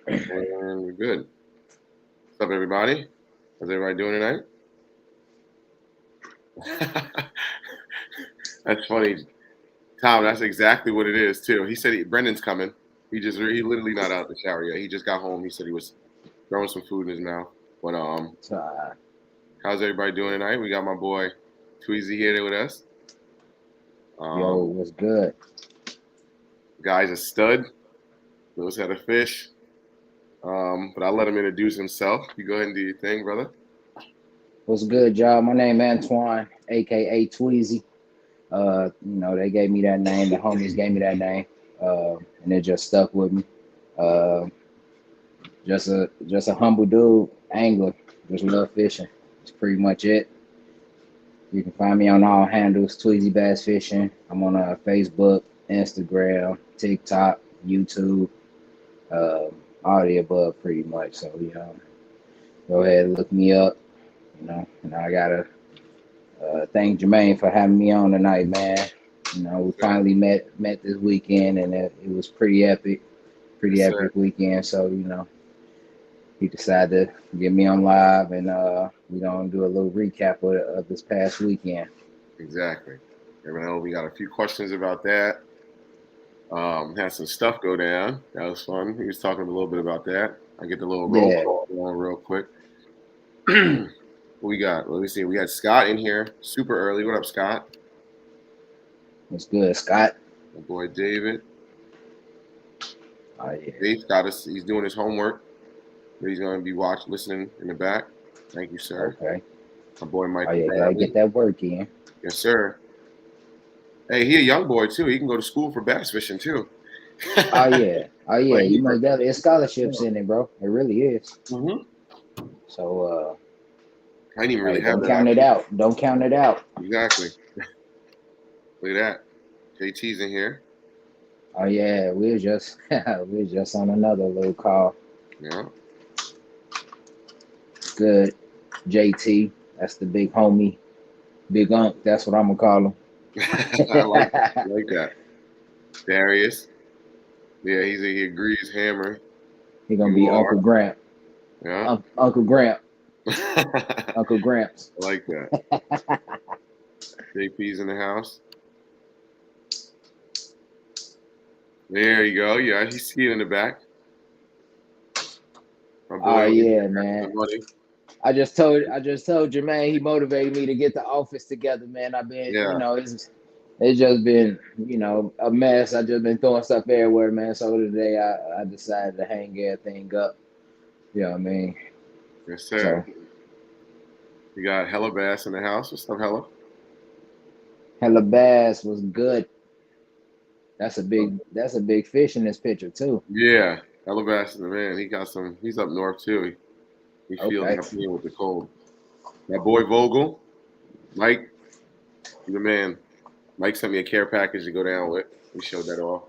And we're good. What's up, everybody? How's everybody doing tonight? That's funny, Tom. That's exactly what it is too. He said Brendan's coming. He literally not out of the shower yet. He just got home. He said he was throwing some food in his mouth. But Uh, how's everybody doing tonight? We got my boy Tweezy here with us. yo, Um, what's good? guy's a stud. Knows how to fish. But I'll let him introduce himself. You go ahead and do your thing, brother. What's good, y'all? My name Antoine, aka Tweezy. They gave me that name. The homies gave me that name, and it just stuck with me. Uh, just a humble dude, angler. Just love fishing. That's pretty much it. You can find me on all handles, Tweezy Bass Fishing. I'm on Facebook, Instagram, TikTok, YouTube, uh, all the above, pretty much. So go ahead and look me up. And I gotta thank Jermaine for having me on tonight, man. We Yes, finally met this weekend, and it was pretty sir. epic weekend. So he decided to get me on live, and we gonna do a little recap of this past weekend. Exactly. We got a few questions about that. Had some stuff go down. That was fun. He was talking a little bit about that. I get the little roll Yeah, call going real quick. What we got? Let me see. We had Scott in here super early. What up, Scott? it's good, Scott. My boy David. Oh yeah, Dave got us. He's doing his homework. But he's going to be listening in the back. Thank you, sir. okay. My boy Oh Michael yeah, gotta Bradley. get that work in. Yes, sir. Hey, he a young boy too. He can go to school for bass fishing too. Oh yeah, oh yeah. Like You he, most definitely, it's scholarships in it, bro. It really is. hmm So I didn't even really hey, have don't that count it option. out. Don't count it out. Exactly. Look at that. JT's in here. Oh yeah, we was just on another little call. Yeah. Good, JT. That's the big homie, big unk. That's what I'm gonna call him. I like that. I like that. Darius. Yeah, he agrees. Hammer. He gonna You be are. Uncle Gramp. Yeah. Uncle Gramp. I Uncle Gramps. like that. JP's in the house. There you go. Yeah, he's skiing in the back. My Oh boy over here yeah, earning the man. money. I just told Jermaine he motivated me to get the office together, man. I've been, Yeah. it's just been, a mess. I just been throwing stuff everywhere, man. So today I decided to hang everything up. You know what I mean? Yes, So sir. We got Hella Bass in the house. What's up, Hella? hella bass was good. That's a big fish in this picture too. Yeah. Hella Bass is the man. He's up north too. He feels Okay. up here with the cold. My boy Vogel, Mike, the man. Mike sent me a care package to go down with. We showed that off.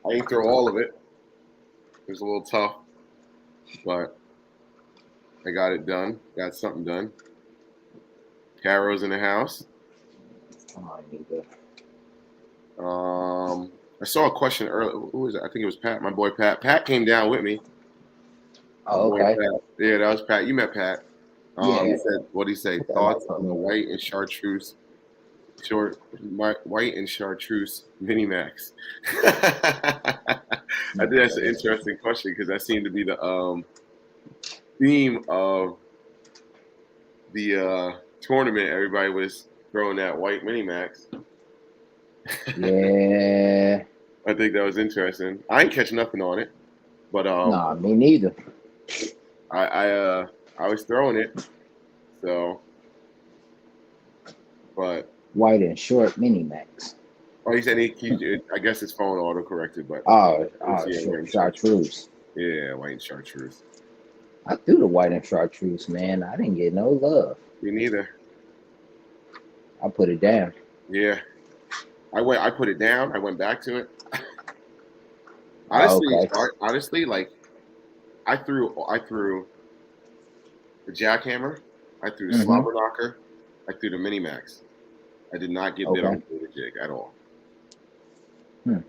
I ain't throw all of it. It was a little tough, but I got it done. Got something done. Caro's in the house. Come on, nigga. I saw a question earlier. Who was it? I think it was Pat, my boy Pat. Pat came down with me. My Oh, boy okay. Pat. Yeah, that was Pat. You met Pat. He Yeah. said, what did he say? Put that light Thoughts up, on the nigga. white and chartreuse mini max. I think that's an interesting question because that seemed to be the theme of the tournament. Everybody was throwing that white mini max. Yeah. I think that was interesting. I ain't catch nothing on it, but Nah, me neither. I I, uh, I was throwing it. So, but White and short mini max. he said I guess his phone auto corrected, but it's yeah, white and chartreuse. Chartreuse. Yeah, white and chartreuse. I threw the white and chartreuse, man. I didn't get no love. Me neither. I put it down. Yeah, I put it down. I went back to it. Oh, Honestly, okay. like I threw the jackhammer, I threw the Mm-hmm. slobber knocker, I threw the mini max. I did not get bit on Okay. the jig at all. Hmm.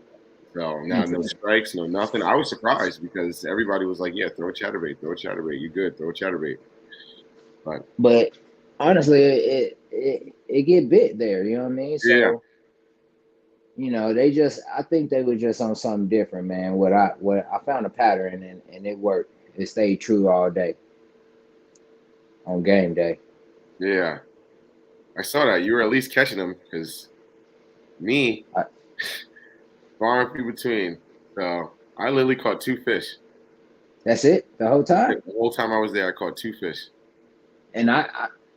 So now no strikes, no nothing. I was surprised because everybody was like, "Yeah, throw a chatterbait, you good, throw a chatterbait." But honestly, it get bit there. You know what I mean? Yeah, So I think they were just on something different, man. What I found a pattern and it worked. It stayed true all day on game day. yeah, I saw that you were at least catching them because me, I, far and few between. So I literally caught 2 fish. that's it the whole time. The whole time I was there, I caught 2 fish. And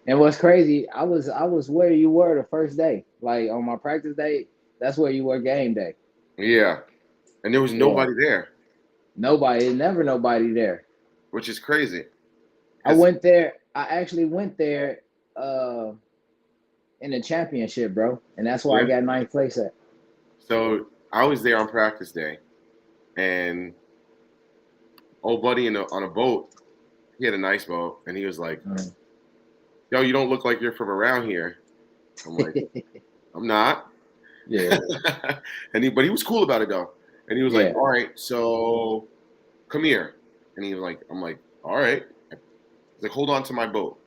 and what's crazy, I was where you were the first day, like on my practice day. That's where you were game day. Yeah, and there was Yeah, nobody there, never nobody there. which is crazy. I 'Cause went there. I actually went there uh in the championship, bro, and that's why I yeah, got ninth place at. so I was there on practice day, and old buddy on a boat. He had a nice boat, and he was like, Mm. "Yo, you don't look like you're from around here." I'm like, "I'm not." Yeah, But he was cool about it though, and he was like, yeah. "All right, so come here," and he was like, "I'm like, all right." He's like, "Hold on to my boat."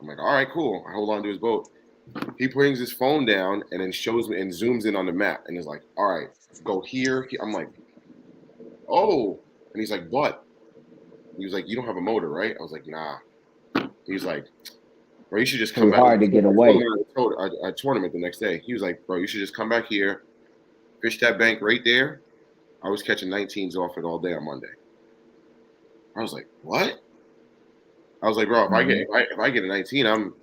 I'm like, "All right, cool." I hold on to his boat. He brings his phone down and then shows me and zooms in on the map and is like, "All right, go here." I'm like, "Oh," and he's like, "But." He was like, "You don't have a motor, right?" I was like, "Nah." He's like, "Bro, you should just come Too back." hard to get I told away. him a tournament the next day. He was like, "Bro, you should just come back here, fish that bank right there." I was catching 19s off it all day on Monday. I was like, "What?" I was like, "Bro, Mhm. if I get a 19, I'm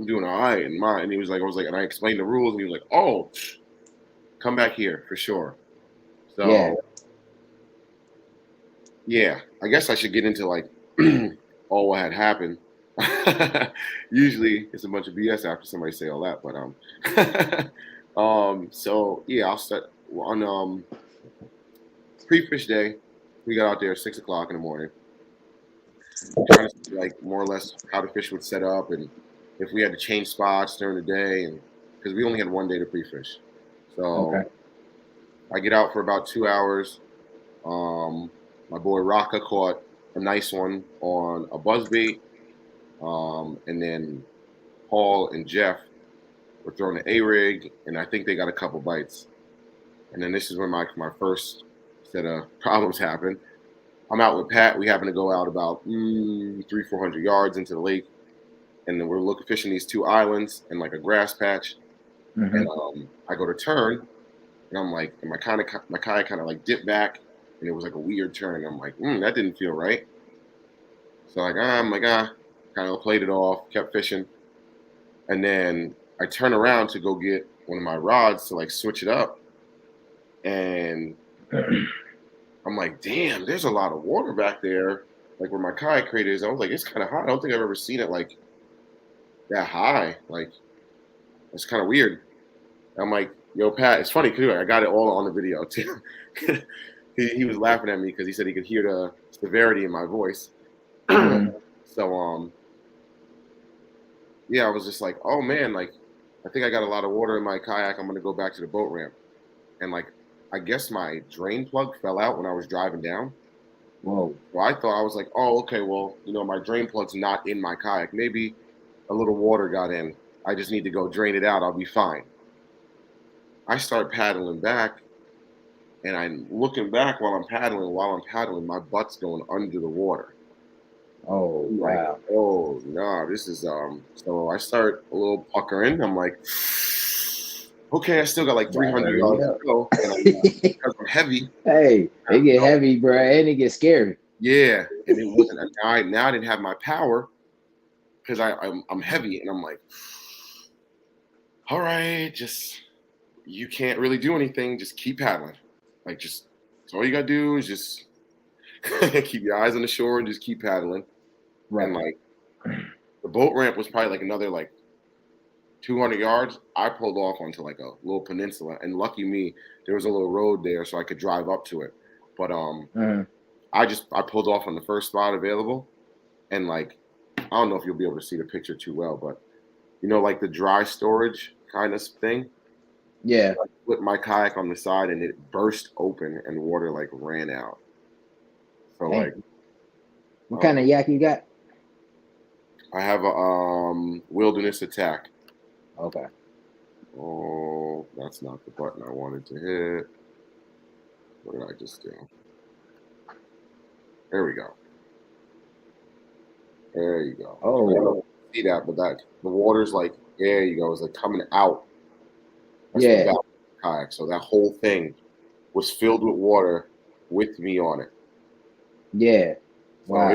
doing all right." And mine, and he was like, I was like, and I explained the rules, and he was like, "Oh, come back here for sure." Yeah. So yeah, I guess I should get into like all what had happened. Usually it's a bunch of BS after somebody say all that, but so yeah, I'll start on pre-fish day. We got out there at 6 o'clock in the morning, trying to see like more or less how the fish would set up and if we had to change spots during the day, and because we only had one day to pre-fish. Okay. So I get out for about 2 hours. Um, my boy Raka caught a nice one on a buzzbait, and then Paul and Jeff were throwing an A rig, and I think they got a couple bites. And then this is when my first set of problems happened. I'm out with Pat. We happen to go out about 300-400 yards into the lake, and then we're looking fishing these 2 islands and like a grass patch. Hmm. And I go to turn, and I'm like, and my kayak kind of like dipped back, and it was like a weird turn. I'm like, that didn't feel right. So I'm like, kind of played it off, kept fishing, and then I turn around to go get one of my rods to like switch it up, and I'm like, damn, there's a lot of water back there, like where my kayak crate is. I was like, it's kind of hot. I don't think I've ever seen it like that high. Like it's kind of weird. I'm like, yo, Pat, it's funny too. I got it all on the video too. He was laughing at me because he said he could hear the severity in my voice. Hmm. So yeah, I was just like, oh man, like I think I got a lot of water in my kayak. I'm gonna go back to the boat ramp, and like I guess my drain plug fell out when I was driving down. Whoa. So I thought I was like, oh okay, well my drain plug's not in my kayak. Maybe a little water got in. I just need to go drain it out. I'll be fine. I start paddling back, and I'm looking back while I'm paddling. While I'm paddling, my butt's going under the water. Oh I'm like, wow. oh no, this is So I start a little puckering. I'm like, okay, I still got like Well, 300 hurry yards to up. go, and because I'm heavy. Hey, I it get don't know. heavy, bro, and it get scary. Yeah, and it wasn't. Now I didn't have my power because I'm heavy, and I'm like, all right, just you can't really do anything. Just keep paddling. Like just that's all you gotta do is just keep your eyes on the shore and just keep paddling. And Right. like the boat ramp was probably like another like 200 yards. I pulled off onto like a little peninsula, and lucky me, there was a little road there, so I could drive up to it. But Hmm. I pulled off on the first spot available, and like I don't know if you'll be able to see the picture too well, but like the dry storage kind of thing. Yeah. I put my kayak on the side and it burst open and water like ran out. So Dang. like, What kind of yak you got? I have a wilderness attack. Okay. Oh, that's not the button I wanted to hit. What did I just do? There we go. There you go. I don't know if you see that, but that the water's like, there you go. It's like coming out. That's the Yeah. back of the kayak. So that whole thing was filled with water with me on it. Yeah. So Wow.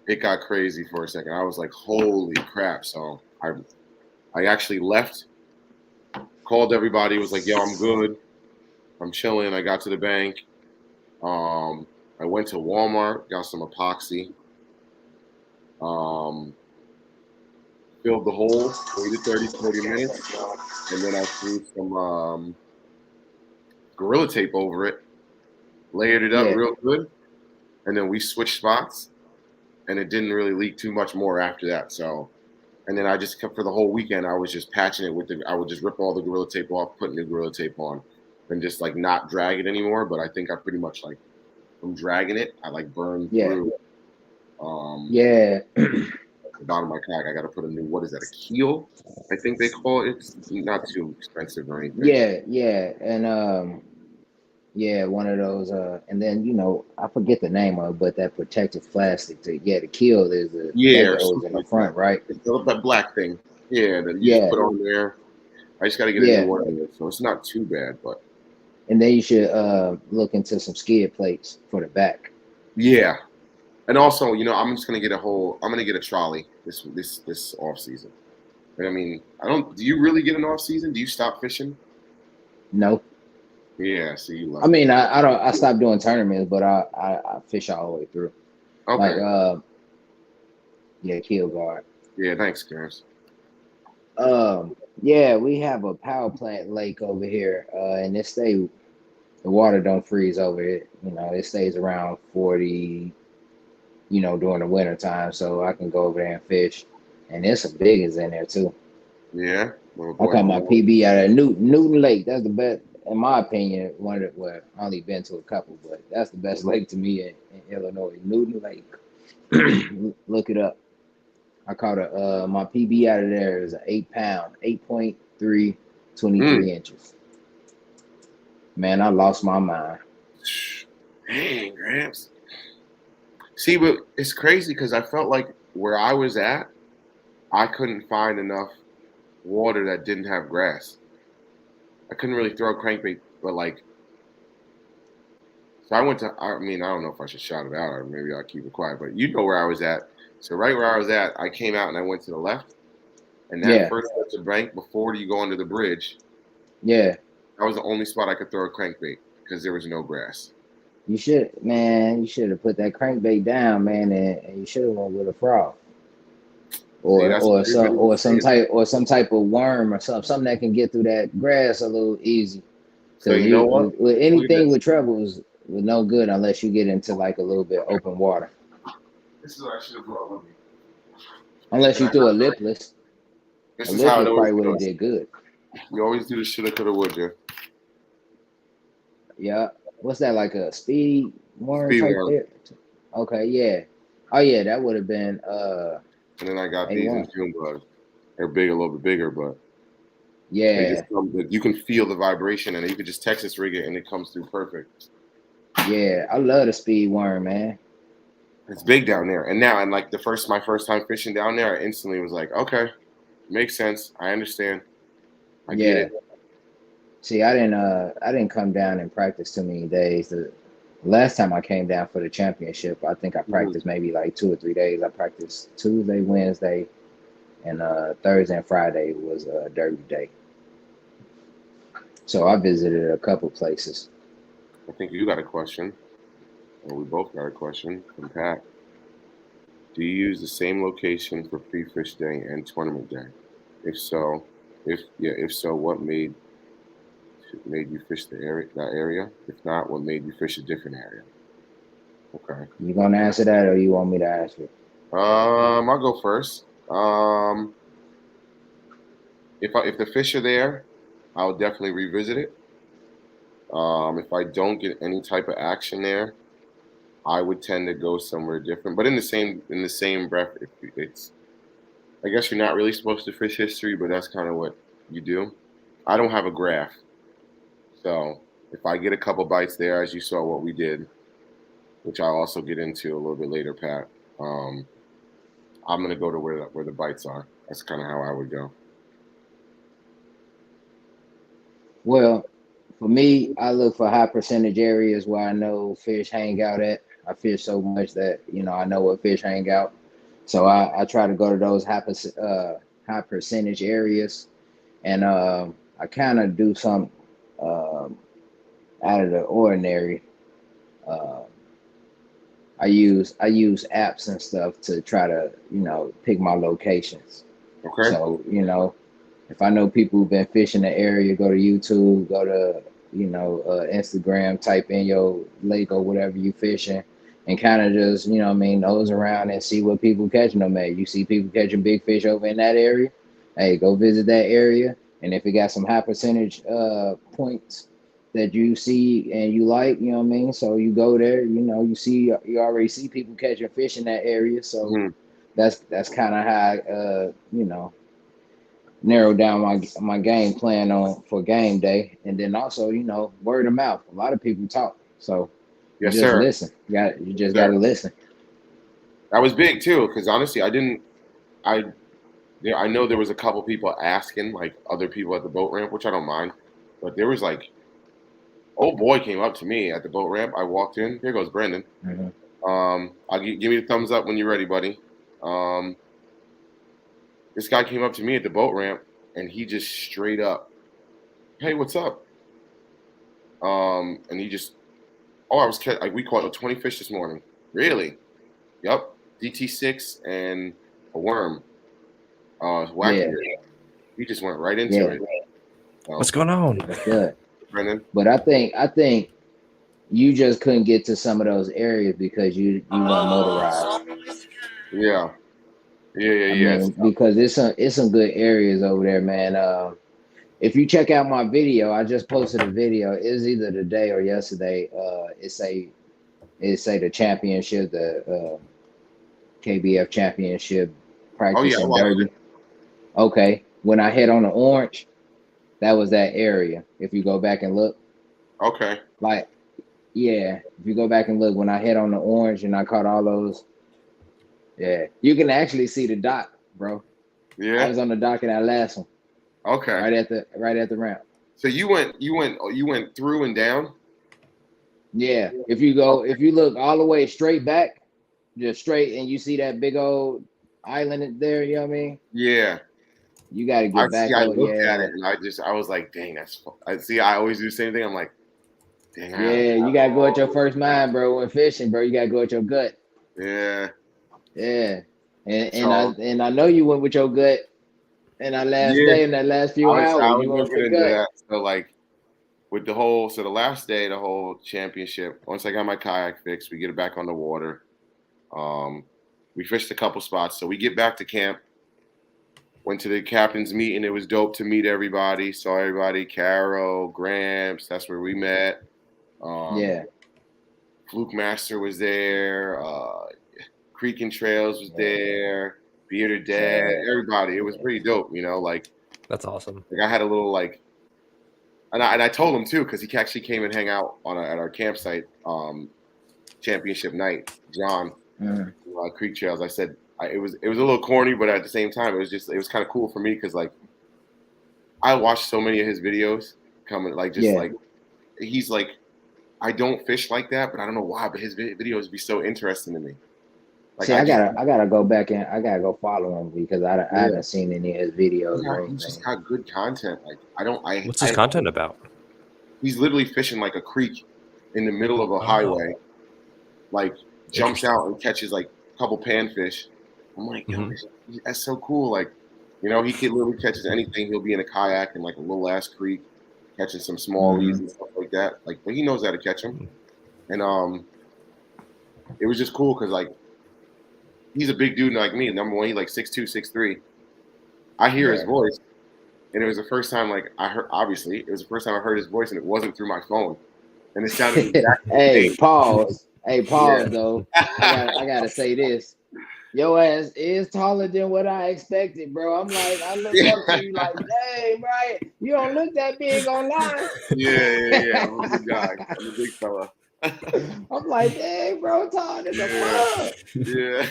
it got crazy for a second. I was like, holy crap. So I actually left, called everybody, was like, yo, I'm good. I'm chilling. I got to the bank. I went to Walmart, got some epoxy, filled the hole, waited 30, 40 minutes, and then I threw some Gorilla Tape over it, layered it up Yeah. real good, and then we switched spots, and it didn't really leak too much more after that. So, and then I just kept for the whole weekend, I was just patching it I would just rip all the Gorilla Tape off, put new Gorilla Tape on, and just like not drag it anymore. But I think I pretty much like, from dragging it, I like burned Yeah. through Yeah. the bottom of my kayak. I got to put a new, what is that, a keel? I think they call it. It's not too expensive or anything. Yeah. And yeah, one of those and then I forget the name of it, but that protective plastic to the keel is that Yeah, or goes in something the like front, that. right? That black thing. Yeah, that you just Yeah. put on there. I just got to get a new Yeah. one of it, so it's not too bad. But And then you should look into some skid plates for the back. yeah, and also, I'm just gonna get I'm gonna get a trolley this off season. And I mean, I don't. Do you really get an off season? Do you stop fishing? No. Yeah, so you I lucky. mean, I don't. I stopped doing tournaments, but I fish all the way through. Like, Okay. yeah, keel guard. Yeah, thanks, Gramps. Yeah, we have a power plant lake over here, and the water don't freeze over it. It stays around 40. During the winter time, so I can go over there and fish. And there's some biggins in there too. Yeah, little I boy caught my Vogel. PB out of Newton Lake. That's the best, in my opinion. One of the, well, I only been to a couple, but that's the best lake to me in Illinois. Newton Lake. Look it up. I caught my PB out of there is an 8 pound, 8.3, 23 inches. Man, I lost my mind. Dang, Gramps. See, but it's crazy because I felt like where I was at, I couldn't find enough water that didn't have grass. I couldn't really throw a crankbait, but like, so I went to, I mean, I don't know if I should shout it out or maybe I'll keep it quiet, but you know where I was at. So right where I was at, I came out and I went to the left. And that Yeah, first stretch of bank before you go under the bridge, yeah. that was the only spot I could throw a crankbait because there was no grass. You should have put that crankbait down, man, and you should have went with a frog. See, or that's or what some everybody or was some saying. type or some type of worm or something that can get through that grass a little easy. So Because you know what? with Look at anything this. with trebles with no good unless you get into like a little bit open water. This is what I should have brought with me. Unless And you I threw a got, lipless. A this is how it lipless always probably would have goes. did good. You always do the shoulda, coulda, woulda. Yeah. What's that, like a speed worm Speed type one. there? Okay, yeah. Oh yeah, that would have been And then I got these in A1. June bug. They're big, a little bit bigger, but they just Yeah, come. You can feel the vibration, and you can just Texas rig it, and it comes through perfect. yeah. I love the speed worm, man. It's big down there, and now, and like my first time fishing down there, I instantly was like, okay, makes sense. I understand. I get Yeah. it. See, I didn't come down and practice too many days. The last time I came down for the championship, I think I Mhm. practiced maybe like 2 or 3 days. I practiced Tuesday, Wednesday, and Thursday and Friday was a derby day. So I visited a couple places. I think you got a question, or we both got a question from Pat. Do you use the same location for pre-fish day and tournament day? If so, if so, what made you fish that area? If not, what made you fish a different area? Okay. You gonna answer that, or you want me to answer it? I'll go first. if the fish are there, I'll definitely revisit it. If I don't get any type of action there, I would tend to go somewhere different. But in the same breath, it's I guess you're not really supposed to fish history, but that's kind of what you do. I don't have a graph, so if I get a couple bites there, as you saw what we did, which I'll also get into a little bit later, Pat. Um, I'm gonna go to where the bites are. That's kind of how I would go. Well, for me, I look for high percentage areas where I know fish hang out at. I fish so much that I know what fish hang out. So I try to go to those high percentage areas, and I kind of do some um out of the ordinary. Uh, I use apps and stuff to try to pick my locations. Okay. So if I know people who've been fishing the area, go to YouTube, go to Instagram, type in your lake or whatever you fishing, and kind of just nose around and see what people catching them at. You see people catching big fish over in that area, hey, go visit that area, and if it got some high percentage points that you see and you like, so you go there, you already see people catching fish in that area, so Hmm. that's kind of how narrow down my game plan on for game day, and then also word of mouth. A lot of people talk, so you Yes, just sir. listen. You Yes, just got sir. to listen. That was big too, because honestly, I didn't. I Yeah, I know there was a couple people asking, like other people at the boat ramp, which I don't mind, but there was like, old boy came up to me at the boat ramp. I walked in. Here goes Brendan. Hmm. I'll give me the thumbs up when you're ready, buddy. Um, this guy came up to me at the boat ramp, and he just straight up, "Hey, what's up?" And he just, "Oh, I was like, we caught 20 fish this morning." Really? Yep. DT6 and a worm, wacky. Yeah, He just went right into yeah, it. What's So, going on? that's good. Brendan. But I think you just couldn't get to some of those areas because you weren't motorized. Yeah. Yeah, yeah, I yeah. mean, because it's some good areas over there, man. If you check out my video, I just posted a video. It was either today or yesterday. It say the championship, the KBF championship Oh yeah, practice I in watched Derby. Okay, when I hit on the orange, that was that area. If you go back and look, it. Okay. like yeah, if you go back and look, when I hit on the orange and I caught all those, yeah, you can actually see the dock, bro. I Yeah. was on the dock of that last one, Okay. right at the ramp. So you went through and down. Yeah, Okay. if you look all the way straight back, just straight, and you see that big old island there, you know what I mean? Yeah. You got to I get see. back. I Oh looked at yeah, it and I was like, dang, I see. I always do the same thing. I'm like, dang, yeah. You got to go at your first mind, bro. When fishing, bro, you got to go at your gut. yeah. Yeah, So and I know you went with your gut in that last yeah, day, in that last I few was I hours. was You went with looking the into gut. that. So like with the last day, the whole championship. Once I got my kayak fixed, we get it back on the water. Um, we fished a couple spots, so we get back to camp. Went to the captain's meeting. It was dope to meet everybody. Saw everybody. Carol, Gramps. That's where we met. Um, Yeah, Fluke Master was there. Creek and Trails was yeah, there. Bearded Dad. Chad. Everybody. It was Yeah, pretty dope. That's awesome. Like I had a little like, and I told him too because he actually came and hang out at our campsite championship night. John, mm, Creek Trails. I said it was a little corny, but at the same time, it was kind of cool for me because like I watched so many of his videos coming like just yeah. like he's like I don't fish like that, but I don't know why, but his videos be so interesting to me. Like See, I gotta go back and I gotta go follow him because I yeah, haven't seen any of his videos or he's just anything. got good content. Like I don't What's his content about? he's literally fishing like a creek in the middle of a Oh, highway, like jumps interesting. out and catches like a couple panfish. I'm like, yo, Hmm. that's so cool. Like, he could literally catches anything. He'll be in a kayak in like a little ass creek, catching some smallies Hmm. and stuff like that. Like, but he knows how to catch them. And it was just cool because like he's a big dude like me. Number one, he like 6'2", 6'3". I hear his Yeah, voice, And it was the first time, like, I heard, obviously, it was the first time I heard his voice, and it wasn't through my phone. And it sounded exactly the Hey, same. pause. Hey, pause Yeah. though. I gotta say this. Your ass is taller than what I expected, bro. I'm like, I look up to you like, dang, right? You don't look that big online. Yeah. I'm a big guy. I'm a big fella. I'm like, dang, bro, tall as a Yeah. fuck. Yeah.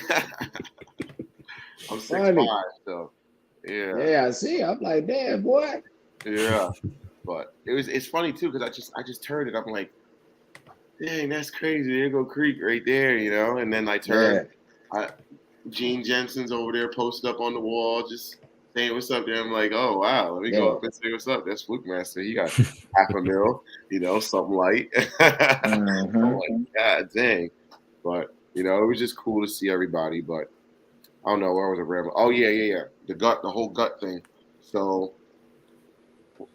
I'm 6'5", Funny. so yeah. Yeah, I see. I'm like, damn, boy. Yeah. But it's funny too, because I just turned it. I'm like, dang, that's crazy. There go Creek right there, you know? And then I Yeah. turned, Gene Jensen's over there posted up on the wall, just saying what's up there. I'm like, oh wow, let me go Yeah. up and say what's up. That's Fluke Master. He got $500,000, you know, something light. I'm Mm-hmm. like, God dang. But it was just cool to see everybody. But I don't know, where was it rambling? Oh yeah. The whole gut thing. So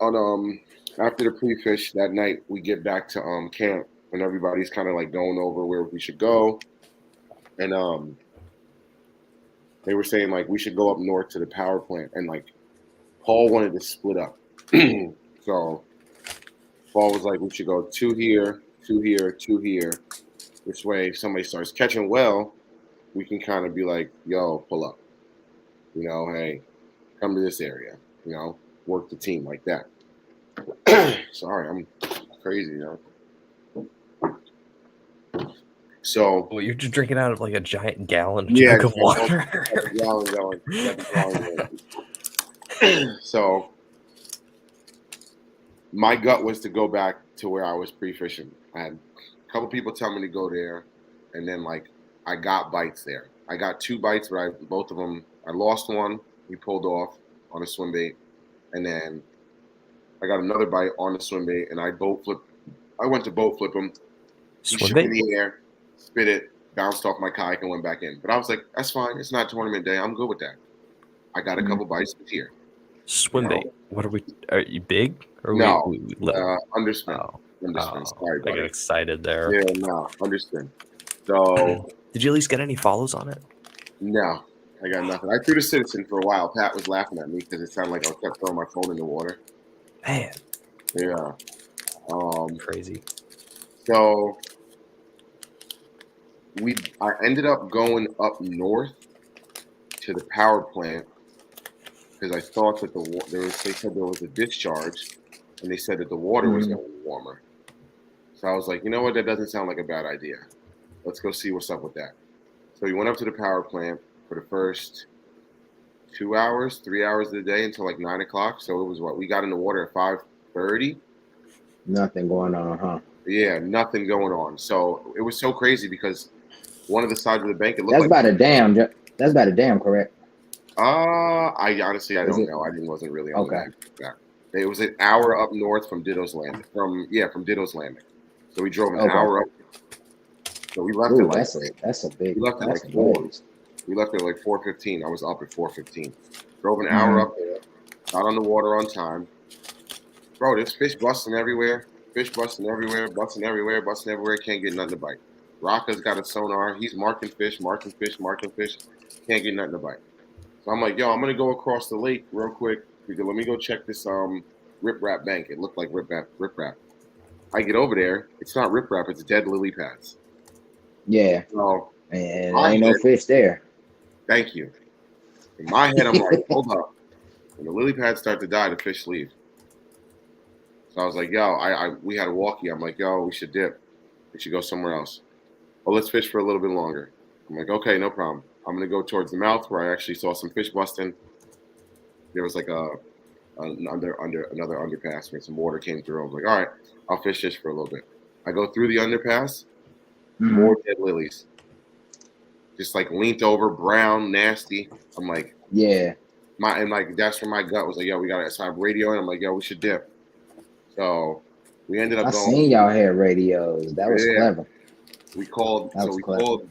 on after the pre-fish that night, we get back to camp and everybody's kind of like going over where we should go. And they were saying like we should go up north to the power plant, and like Paul wanted to split up. So Paul was like, we should go two here, two here, two here. This way, if somebody starts catching well, we can kind of be like, yo, pull up. Hey, come to this area. Work the team like that. Sorry, I'm crazy, So Well, you're just drinking out of like a giant gallon yeah, jug of water. got the gallon going. Got the gallon going. So my gut was to go back to where I was pre-fishing. I had a couple people tell me to go there, and then like I got bites there. I got 2 bites, but both of them I lost one. He pulled off on a swim bait, and then I got another bite on the swim bait, and I went to boat flip him. He Swim shook in bait? the air, spit it, bounced off my kayak, and went back in. But I was like, that's fine. It's not tournament day. I'm good with that. I got a couple bites here. Swim bait. What are we? Are you big or No, we little? underspin. Oh, Underspin. Sorry, I buddy. get excited there. Yeah, no, underspin. So Did you at least get any follows on it? no, I got nothing. I threw the citizen for a while. Pat was laughing at me because it sounded like I kept throwing my phone in the water. Man, Yeah. crazy. So I ended up going up north to the power plant because I thought that they said there was a discharge, and they said that the water was going to be warmer. So I was like, you know what? That doesn't sound like a bad idea. Let's go see what's up with that. So we went up to the power plant for the first 2 hours, 3 hours of the day until like 9 o'clock. So it was we got in the water at 5:30. Nothing going on, huh? Yeah, nothing going on. So it was so crazy because one of the sides of the bank, it looked That's like. about a dam. That's about a dam, correct? I honestly, I Is don't it? know. I wasn't really on Okay. that. It was an hour up north from Ditto's Landing. From Ditto's Landing. So we drove an hour up. So we left Ooh, at like that's a big. we left at That's like a 4. ways. We left at like 4:15. I was up at 4:15. Drove an hour Mhm. up there. Got on the water on time. Bro, there's fish busting everywhere. Fish busting everywhere. Busting everywhere. Busting everywhere. Can't get nothing to bite. Rocca's got a sonar. He's marking fish. Marking fish. Marking fish. Can't get nothing to bite. So I'm like, yo, I'm gonna go across the lake real quick. Because let me go check this riprap bank. It looked like riprap. I get over there. It's not riprap. It's dead lily pads. Yeah. So And my ain't no head, fish there. thank you. In my head, I'm like, hold up. When the lily pads start to die, the fish leave. So I was like, yo, we had a walkie. I'm like, yo, we should dip. We should go somewhere else. Well, let's fish for a little bit longer. I'm like, okay, no problem. I'm gonna go towards the mouth where I actually saw some fish busting. There was like another underpass where some water came through. I was like, all right, I'll fish this for a little bit. I go through the underpass, more dead lilies. Just like leaned over, brown, nasty. I'm like, Yeah. That's where my gut was like, yo, we got to stop radio, and I'm like, yo, we should dip. So we ended up I going. seen y'all had radios. That was clever. We called. That was clever. Called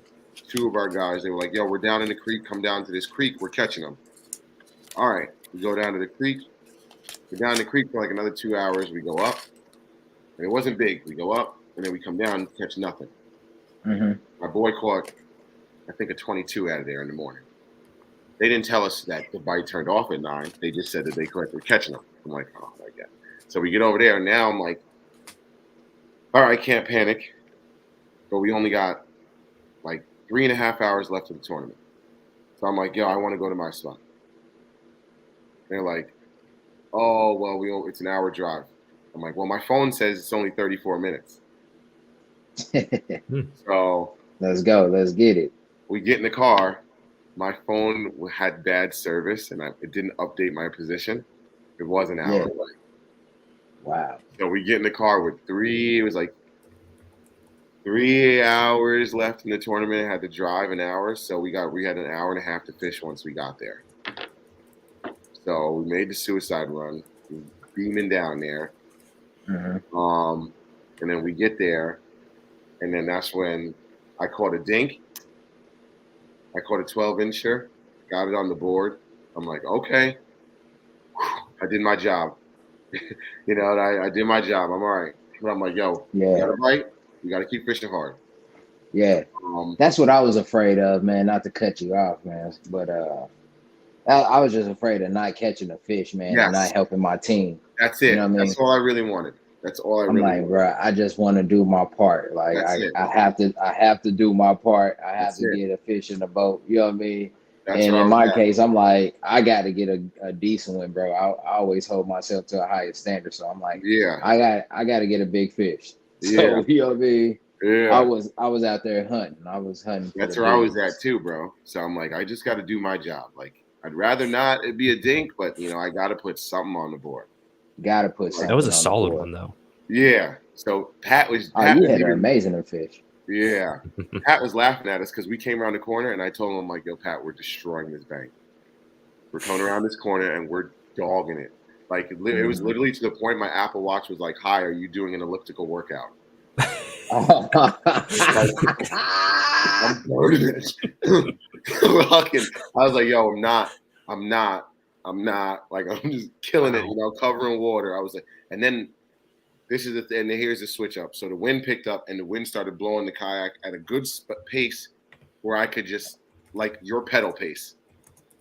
2 of our guys. They were like, yo, we're down in the creek. Come down to this creek. We're catching them. All right. We go down to the creek. We're down in the creek for like another 2 hours. We go up. And it wasn't big. We go up, and then we come down and catch nothing. Mm-hmm. My boy caught, I think, a 22 out of there in the morning. They didn't tell us that the bite turned off at 9. They just said that they were catching them. I'm like, oh my God. So we get over there, and now I'm like, all right, can't panic. But we only got like 3.5 hours left of the tournament. So I'm like, yo, I want to go to my spot. They're like, oh, well, it's an hour drive. I'm like, well, my phone says it's only 34 minutes. So let's go. Let's get it. We get in the car. My phone had bad service, and it didn't update my position. It was an hour away. Wow. So we get in the car with it was like 3 hours left in the tournament. I had to drive an hour. So we had an hour and a half to fish once we got there. So we made the suicide run, beaming down there. Mm-hmm. And then we get there, and then that's when I caught a dink. I caught a 12-incher, got it on the board. I'm like, okay, I did my job. I did my job. I'm all right. But I'm like, yo, you got to bite. You got to keep fishing hard. Yeah. That's what I was afraid of, man, not to cut you off, man. But I was just afraid of not catching a fish, man, and not helping my team. That's it. You know what I mean? That's all I really wanted. That's all I I'm really like, wanted. bro, I just want to do my part. Like I have to do my part. I have to get a fish in the boat. You know what I mean? And in my case, I'm like, I got to get a decent one, bro. I always hold myself to a higher standard. So I'm like, I got to get a big fish. So you know what I mean? Yeah. I was out there hunting. I was hunting. That's where I was at too, bro. So I'm like, I just got to do my job. Like, I'd rather not it be a dink, but I got to put something on the board. Got to put something. That was a solid one, though. Yeah. So Pat was. You had an amazing fish. Yeah. Pat was laughing at us because we came around the corner, and I told him, I'm like, yo, Pat, we're destroying this bank. We're coming around this corner, and we're dogging it. Like, it was literally to the point my Apple Watch was like, hi, are you doing an elliptical workout? I'm burning it. I was like, yo, I'm not. Like, I'm just killing it, covering water. I was like, and then and here's the switch up. So the wind picked up, and the wind started blowing the kayak at a good pace where I could just, like, your pedal pace.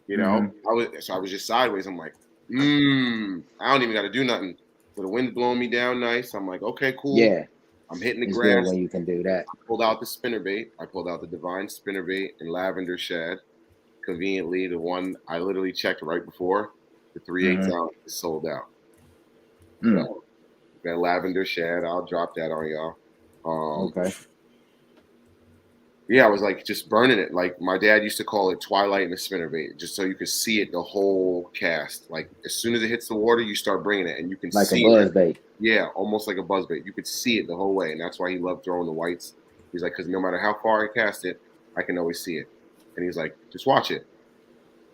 I was just sideways. I'm like, I don't even got to do nothing. So the wind's blowing me down nice. I'm like, okay, cool. Yeah. I'm hitting the it's grass. Good when you can do that. I pulled out the spinnerbait. I pulled out the Divine spinnerbait and lavender shad. Conveniently, the one I literally checked right before, the 3/8 ounce is sold out. So that lavender shad, I'll drop that on y'all. Okay. Yeah, I was like just burning it. Like my dad used to call it twilight in the spinnerbait, just so you could see it the whole cast. Like as soon as it hits the water, you start bringing it, and you can like see a buzz bait. Yeah, almost like a buzz bait. You could see it the whole way, and that's why he loved throwing the whites. He's like, because no matter how far I cast it, I can always see it. And he's like, just watch it.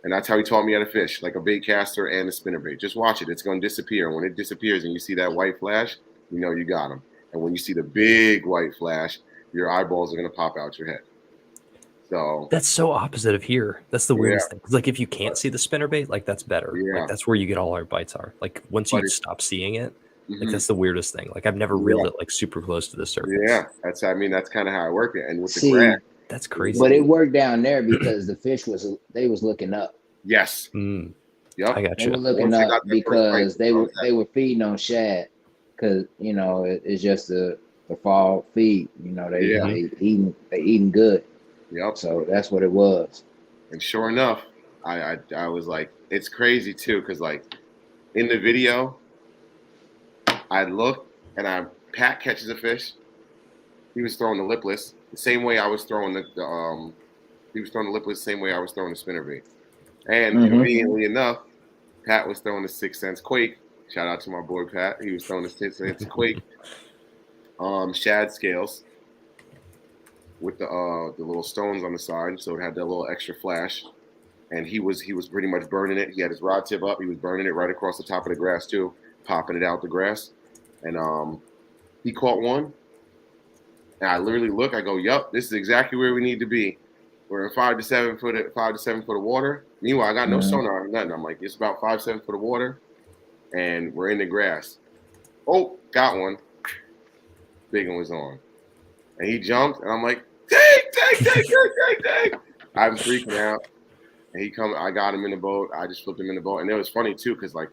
And that's how he taught me how to fish, like a bait caster and a spinnerbait. Just watch it. It's going to disappear. And when it disappears and you see that white flash, you know you got him. And when you see the big white flash, your eyeballs are going to pop out your head. So that's so opposite of here. That's the weirdest thing. Like if you can't see the spinnerbait, like that's better. Like that's where you get all our bites are. Like once you stop seeing it, like that's the weirdest thing. Like I've never reeled it like super close to the surface. Yeah, that's kind of how I work it. And with the grass, that's crazy. But it worked down there because the fish was looking up. Yes. Yep. I got you. They were looking up because they were feeding on shad because it's just the fall feed. They eating good. Yep. So that's what it was. And sure enough, I was like, it's crazy too, because like in the video, I look and Pat catches a fish. He was throwing the lipless the same way I was throwing he was throwing the lipless the same way I was throwing the spinnerbait. And conveniently enough, Pat was throwing the 6 cents Quake. Shout out to my boy Pat. He was throwing the 6 cents Quake. Shad scales with the little stones on the side, so it had that little extra flash. And he was pretty much burning it. He had his rod tip up. He was burning it right across the top of the grass too, popping it out the grass. And he caught one. And I literally look. I go, "Yup, this is exactly where we need to be. We're in 5 to 7 foot of water. Meanwhile, I got no sonar or nothing. I'm like, it's about 5, 7 foot of water, and we're in the grass. Oh, got one. Big one was on, and he jumped, and I'm like, take. I'm freaking out. And I got him in the boat. I just flipped him in the boat, and it was funny too, because like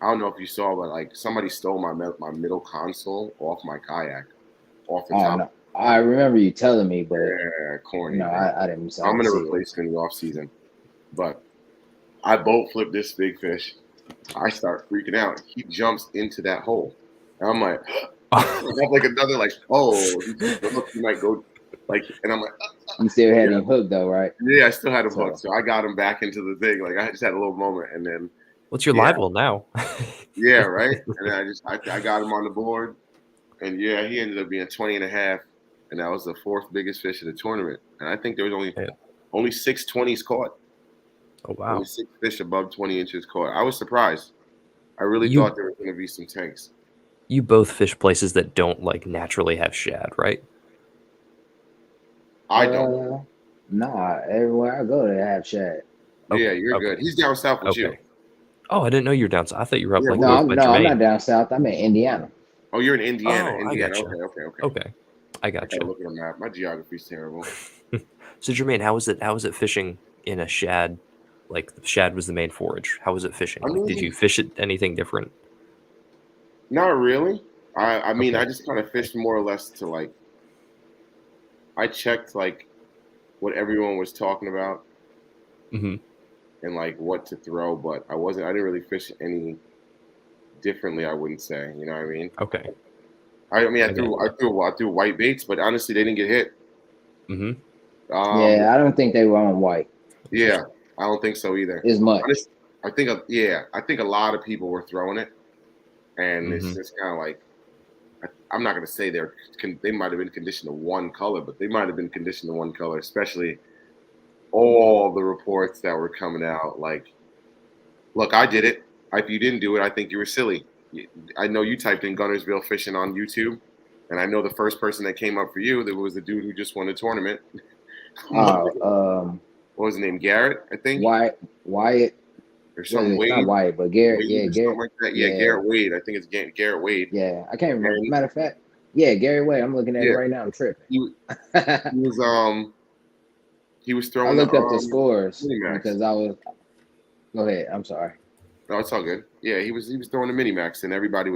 I don't know if you saw, but like somebody stole my middle console off my kayak, off the Oh top. no, I remember you telling me, but Yeah, corny, bro. I didn't. I'm gonna see replace it in the off season, but I boat flipped this big fish. I start freaking out. He jumps into that hole, and I'm like, I have like another like, oh, he might go, like, and I'm like, You still had yeah. him hooked though, right? Yeah, I still had him hooked, so I got him back into the thing. Like I just had a little moment, and then What's your live well now? yeah, right. And then I got him on the board, and yeah, he ended up being 20 and a half, and that was the fourth biggest fish of the tournament. And I think there was only 6 20s caught. Oh wow! Only 6 fish above 20 inches caught. I was surprised. I really You- thought there was going to be some tanks. You both fish places that don't like naturally have shad, right? I don't. Nah, everywhere I go, they have shad. Yeah, Okay, you're good. He's down south with you. Oh, I didn't know you were down south. I thought you were up Yeah, like No, close by I'm Jermaine. not down south. I'm in Indiana. Oh, you're in Indiana. Oh, I Indiana. gotcha. Okay. Okay, I I got gotta you. look at a map. My geography's terrible. So Jermaine, how was it fishing in a shad? Like shad was the main forage. How was it fishing? I Like, did mean, you fish it anything different? not really. I mean, Okay. I just kind of fished more or less to like. I checked like what everyone was talking about Mm-hmm. and like what to throw, but I didn't really fish any differently. I wouldn't say. You know what I mean? Okay. I mean, I get it. I threw white baits, but honestly, they didn't get hit. Mm-hmm. Yeah, I don't think they were on white. Yeah, I don't think so either. As much. Honestly, I think a lot of people were throwing it, and it's Mm-hmm. just kind of like I'm not gonna say they might have been conditioned to one color, but they might have been conditioned to one color, especially all the reports that were coming out. Like, look, I did it. If you didn't do it, I think you were silly. I know you typed in Guntersville fishing on YouTube, and I know the first person that came up for you, there was the dude who just won the tournament. What was his name? Garrett, I think. Wyatt, Or some Wade. not Wyatt, but Garrett. Wade Yeah, or Garrett. something like that. Yeah, Garrett Wade. I think it's Garrett Wade. Yeah, I can't remember. And Matter of fact, yeah, Gary Wade. I'm looking at it right now. I'm tripping. he was I throwing looked up the scores Minimax. because I was. Go ahead. I'm sorry. No, it's all good. Yeah, he was throwing the Minimax, and everybody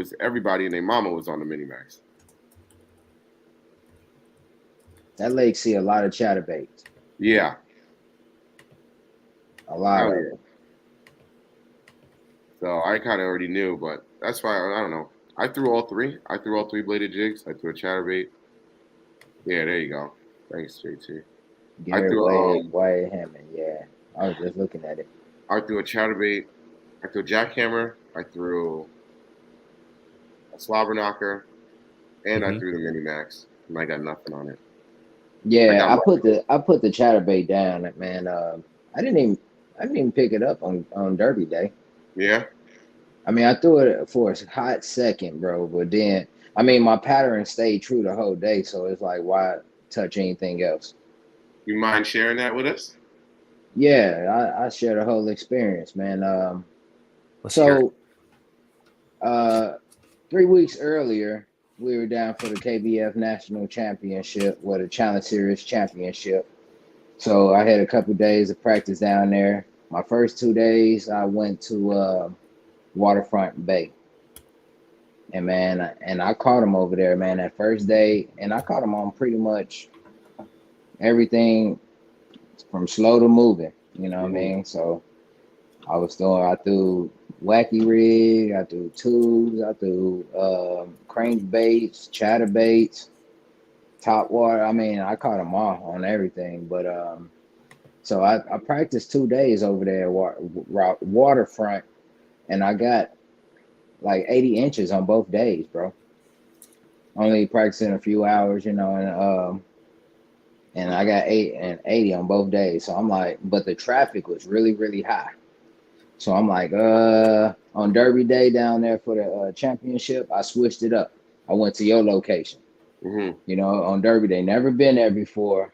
and their mama was on the Minimax. That lake see a lot of chatterbaits. Yeah. A lot of them. So I kind of already knew, but that's why I don't know. I threw all three. I threw all 3 bladed jigs. I threw a chatterbait. Yeah, there you go. Thanks, JT. Wyatt Hammond. Yeah, I was just looking at it. I threw a chatterbait. I threw a jackhammer. I threw a slobber knocker, and I threw the Minimax, and I got nothing on it. Yeah, I put the chatterbait down, man. I didn't even pick it up on Derby Day. Yeah. I mean, I threw it for a hot second, bro. But then, I mean, my pattern stayed true the whole day, so it's like, why touch anything else? You mind sharing that with us? Yeah, I share the whole experience, man. 3 weeks earlier, we were down for the KBF National Championship, the Challenge Series Championship. So I had a couple days of practice down there. My first 2 days, I went to Waterfront Bay. And man, I caught him over there, man, that first day. And I caught him on pretty much everything from slow to moving, you know what I mean? So I threw wacky rig, I threw tubes, I threw crankbaits, chatterbaits, top water. I mean, I caught them all on everything. But so I practiced 2 days over there at Waterfront, and I got like 80 inches on both days, bro. Only practicing a few hours, you know, and I got 80 on both days. So I'm like, but the traffic was really, really high. So I'm like, on Derby Day down there for the championship, I switched it up. I went to your location. You know, on Derby Day. Never been there before,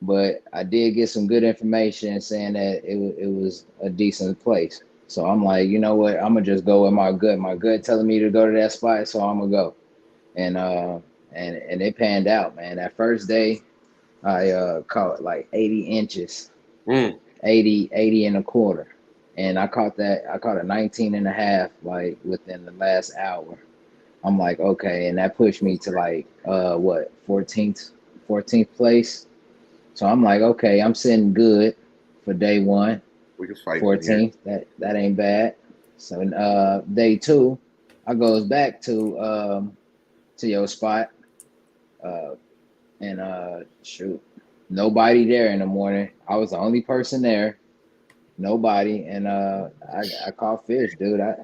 but I did get some good information saying that it was a decent place. So I'm like, you know what? I'm gonna just go with my gut. My gut telling me to go to that spot, so I'm gonna go. And it panned out, man. That first day, I caught like 80 inches. 80 and a quarter. And I caught a 19 and a half like within the last hour. I'm like, okay, and that pushed me to like what 14th place. So I'm like, okay, I'm sitting good for day one. We can fight 14th. That ain't bad. So day two, I goes back to your spot. And shoot, nobody there in the morning. I was the only person there. Nobody, and I caught fish, dude. I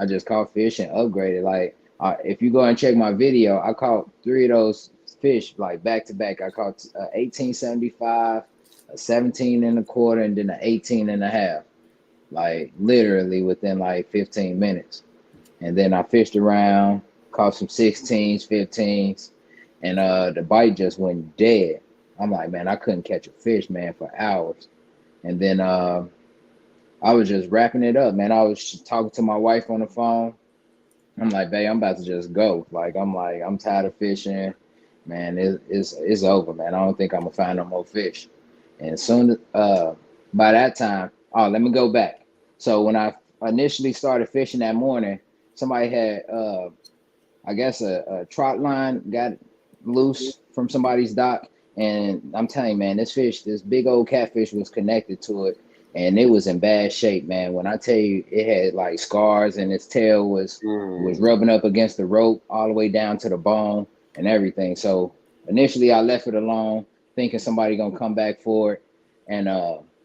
just caught fish and upgraded. Like, if you go and check my video, I caught 3 of those fish like back to back. I caught 1875, a 17 and a quarter, and then an 18 and a half. Like literally within like 15 minutes. And then I fished around, caught some 16s, 15s, and the bite just went dead. I'm like, man, I couldn't catch a fish, man, for hours. And then I was just wrapping it up, man. I was talking to my wife on the phone. I'm like, babe, I'm about to just go. I'm tired of fishing, man. It's over, man. I don't think I'm gonna find no more fish. And soon, by that time, let me go back. So when I initially started fishing that morning, somebody had, I guess, a trot line got loose from somebody's dock. And I'm telling you, man, this big old catfish was connected to it, and it was in bad shape, man. When I tell you, it had like scars, and its tail was rubbing up against the rope all the way down to the bone and everything. So initially, I left it alone, thinking somebody gonna come back for it, and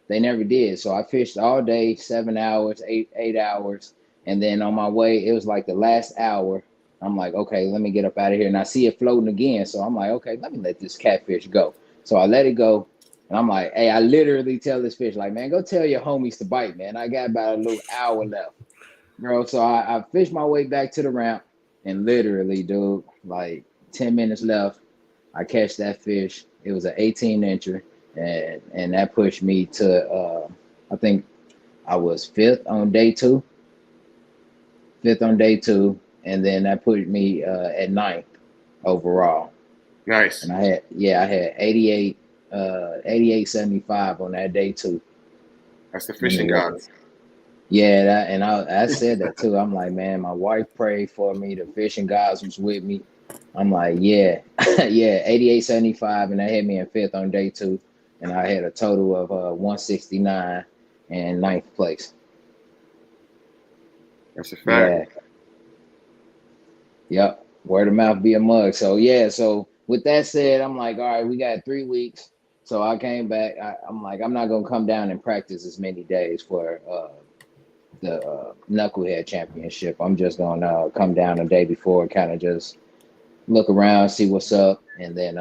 they never did. So I fished all day, 7 hours, 8 hours, and then on my way, it was like the last hour. I'm like, okay, let me get up out of here. And I see it floating again. So I'm like, okay, let me let this catfish go. So I let it go. And I'm like, hey, I literally tell this fish, like, man, go tell your homies to bite, man. I got about a little hour left, bro. So I fished my way back to the ramp. And literally, dude, like 10 minutes left, I catch that fish. It was an 18-incher. And that pushed me to, I think I was fifth on day two. And then that put me at 9th overall. Nice. And I had 88.75 on that day too. That's the fishing gods. Yeah, I said that too. I'm like, man, my wife prayed for me. The fishing gods was with me. I'm like, yeah, 88.75, and that hit me in 5th on day 2, and I had a total of 169 and 9th place. That's a fact. Yeah. Yep. Word of mouth be a mug. So yeah. So with that said, I'm like, all right, we got 3 weeks. So I came back. I'm like, I'm not gonna come down and practice as many days for the Knucklehed Championship. I'm just gonna come down a day before, kind of just look around, see what's up, and then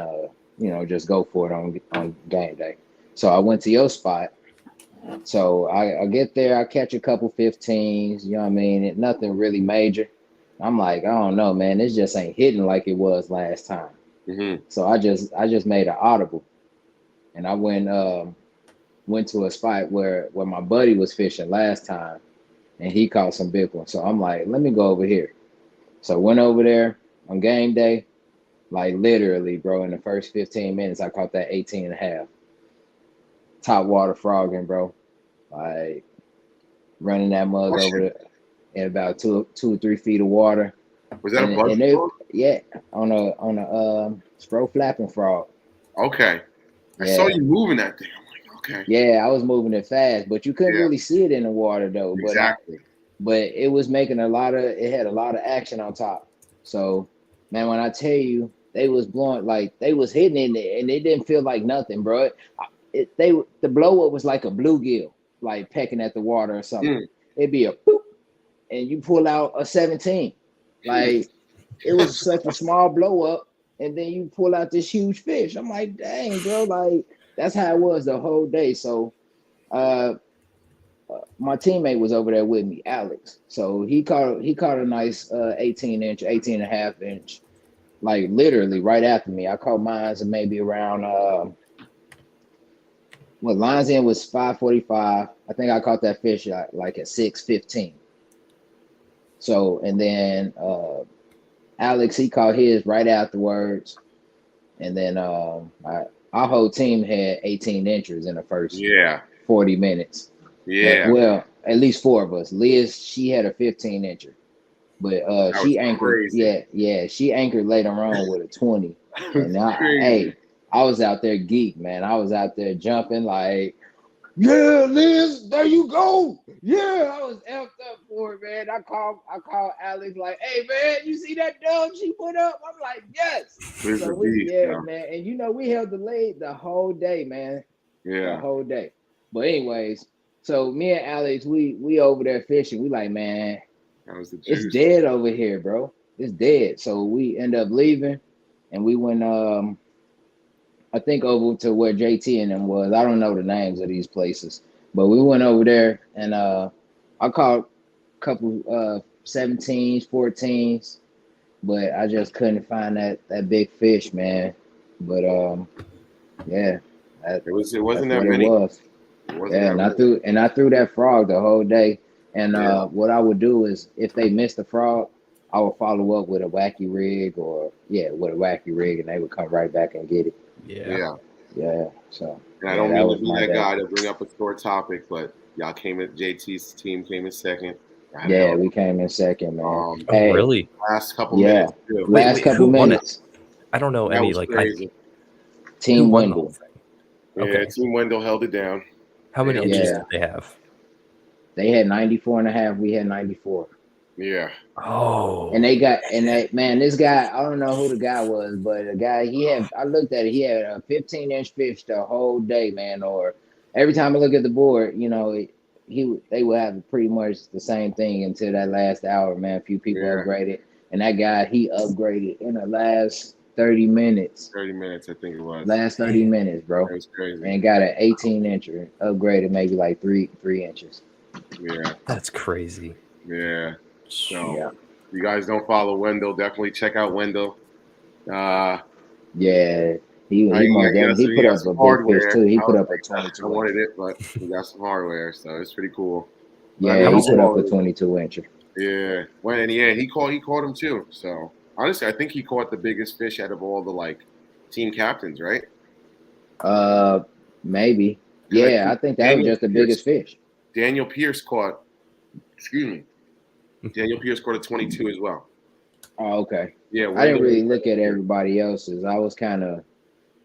just go for it on game day. So I went to your spot. So I get there, I catch a couple 15s. You know what I mean? Nothing really major. I'm like, I don't know, man. This just ain't hitting like it was last time. Mm-hmm. So I just made an audible, and I went to a spot where my buddy was fishing last time, and he caught some big ones. So I'm like, let me go over here. So went over there on game day, like literally, bro. In the first 15 minutes, I caught that 18 and a half. Top water frogging, bro. Like running that mug over there. In about 2 or 3 feet of water. Was that a bug? Yeah, on a spro flapping frog. Okay. Yeah. I saw you moving that thing. I'm like, okay. Yeah, I was moving it fast, but you couldn't really see it in the water though. Exactly. But it was making it had a lot of action on top. So, man, when I tell you, they was blowing, like they was hitting it, and it didn't feel like nothing, bro. The blow up was like a bluegill, like pecking at the water or something. It'd be a boop, and you pull out a 17. Like it was such a small blow up, and then you pull out this huge fish. I'm like, dang, bro, like that's how it was the whole day. So my teammate was over there with me, Alex. So he caught a nice 18 and a half inch, like literally right after me. I caught mine maybe around lines in was 5:45. I think I caught that fish like at 6:15. So, and then Alex, he caught his right afterwards. And then our whole team had 18 inches in the first 40 minutes. Yeah. But, well, at least 4 of us. Liz, she had a 15-incher. But That she was anchored, crazy. she anchored later on with a 20. That And was crazy. hey, I was out there geek, man. I was out there jumping like, yeah, Liz, there you go. Yeah, I was effed up for it, man. I called Alex like, hey, man, you see that dub she put up? I'm like, yes. It was So a beast, man. And we held the lead the whole day, man. Yeah. The whole day. But anyways, so me and Alex, we over there fishing. We like, man, That was the juice. it's dead over here, bro. It's dead. So we end up leaving, and we went, I think over to where JT and them was. I don't know the names of these places, but we went over there, and I caught a couple 17s, 14s, but I just couldn't find that big fish, man. But yeah, It wasn't that's that what many. it was. It wasn't Yeah, that and I threw that frog the whole day. And Yeah. what I would do is if they missed the frog, I would follow up with a wacky rig and they would come right back and get it. Yeah. Yeah. So And I don't mean to be that guy to bring up a sore topic, but y'all JT's team came in second. Yeah, we came in second, man. Hey, really? Last couple minutes. Too. Last couple minutes. I don't know that any was like crazy. Team Wendell. Okay. Yeah, Team Wendell held it down. How many inches did they have? They had 94.5. We had 94. Yeah. Oh. And this guy, I don't know who the guy was, but the guy I looked at it, he had a 15-inch fish the whole day, man. Or every time I look at the board, they would have pretty much the same thing until that last hour, man. A few people upgraded. And that guy, he upgraded in the last 30 minutes. 30 minutes, I think it was. Last 30 minutes, bro. That was crazy. And got an 18-incher, upgraded maybe like 3 inches. Yeah. That's crazy. Yeah. So, if you guys don't follow Wendell, definitely check out Wendell. Yeah. He put up a big fish, too. He put up a 22. I wanted it, but he got some hardware, so it's pretty cool. Yeah, he put up a 22-incher. Yeah. He caught him, too. So, honestly, I think he caught the biggest fish out of all the, team captains, right? Maybe. Yeah, I think that was just the biggest fish. Daniel Pierce caught a 22 as well. Oh, okay. Yeah, I didn't really look at everybody else's. I was kind of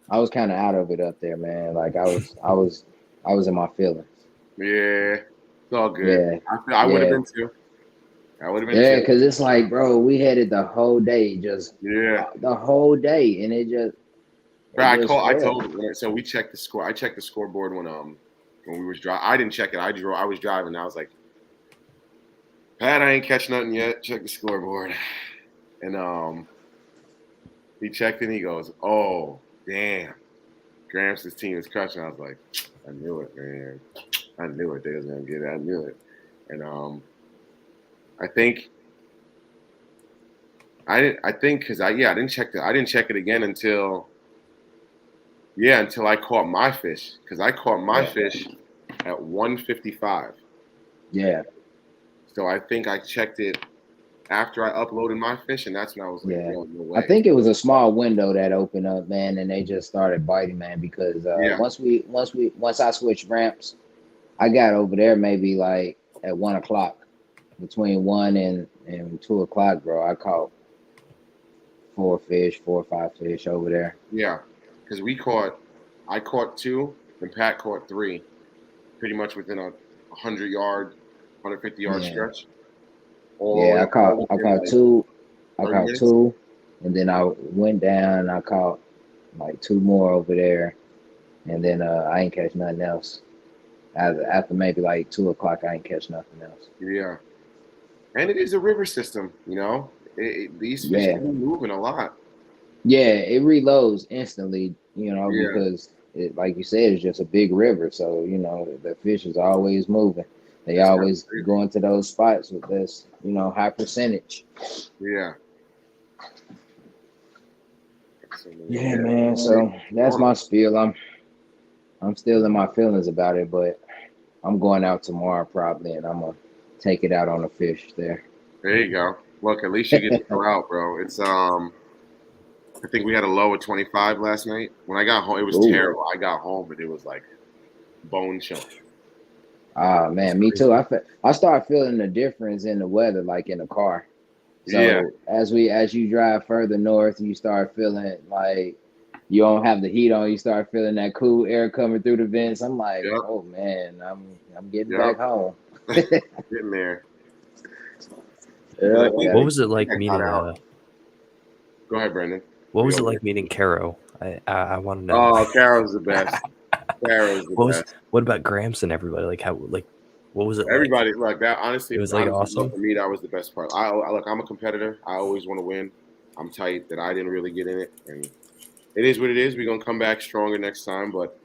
out of it up there, man. Like I was in my feelings. Yeah, it's all good. Yeah, I would have been too. Yeah, because it's like, bro, we had it the whole day, the whole day, and it just. I told him. So we checked the score. I checked the scoreboard when we was driving. I didn't check it. I was driving. I was like, Pat, I ain't catch nothing yet. Check the scoreboard. And he checked and he goes, oh, damn. Gramps' team is crushing. I was like, I knew it, man. I knew it. They was going to get it. I knew it. And I think because I didn't check it again until I caught my fish. Because I caught my fish at 155. Yeah. So I think I checked it after I uploaded my fish, and that's when I was like, no way. I think it was a small window that opened up, man, and they just started biting, man, because once I switched ramps, I got over there maybe like at 1 o'clock. Between 1 and 2 o'clock, bro, I caught 4 or 5 fish over there. Yeah, because I caught 2 and Pat caught 3, pretty much within a 100-yard, 150-yard stretch. I caught 2. I caught 2, and then I went down and I caught like 2 more over there, and then I ain't catch nothing else. After maybe like 2 o'clock, I ain't catch nothing else. Yeah, and it is a river system, you know. These fish are moving a lot. Yeah, it reloads instantly, you know, because it, like you said, it's just a big river, so you know the fish is always moving. They always go into those spots with this, you know, high percentage. Yeah. Yeah, man. So that's my spiel. I'm still in my feelings about it, but I'm going out tomorrow probably, and I'm gonna take it out on the fish there. There you go. Look, at least you get to go out, bro. It's I think we had a low of 25 last night. When I got home, it was terrible. I got home and it was like bone chilling. Ah man, me too. I start feeling the difference in the weather, like in the car. So as you drive further north, you start feeling like you don't have the heat on. You start feeling that cool air coming through the vents. I'm like, Yep. oh man, I'm getting Yep. back home. Getting there. Yeah. What was it like I meeting? Go ahead, Brendan. What was it like meeting Caro? I want to know. Oh, Caro's the best. Caro's the best. What about Gramps and everybody? Like how what was it? Everybody like that. Honestly, it was like awesome. For me, that was the best part. Look, I'm a competitor. I always want to win. I'm tight that I didn't really get in it, and it is what it is. We're gonna come back stronger next time, but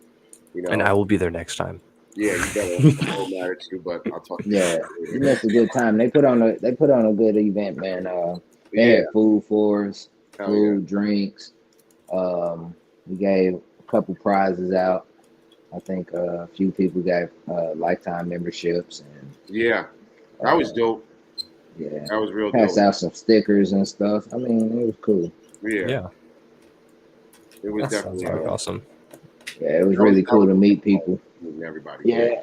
you know. And I will be there next time. Yeah, you better. I'm married too, but I'll talk. Yeah, you missed a good time. They put on a good event, man. They had food for us, drinks. We gave a couple prizes out. I think a few people got lifetime memberships, and that was dope. Yeah, that was real. Passed out some stickers and stuff. I mean, it was cool. Yeah. It was definitely awesome. Yeah, it was really cool to meet people. Everybody. Yeah.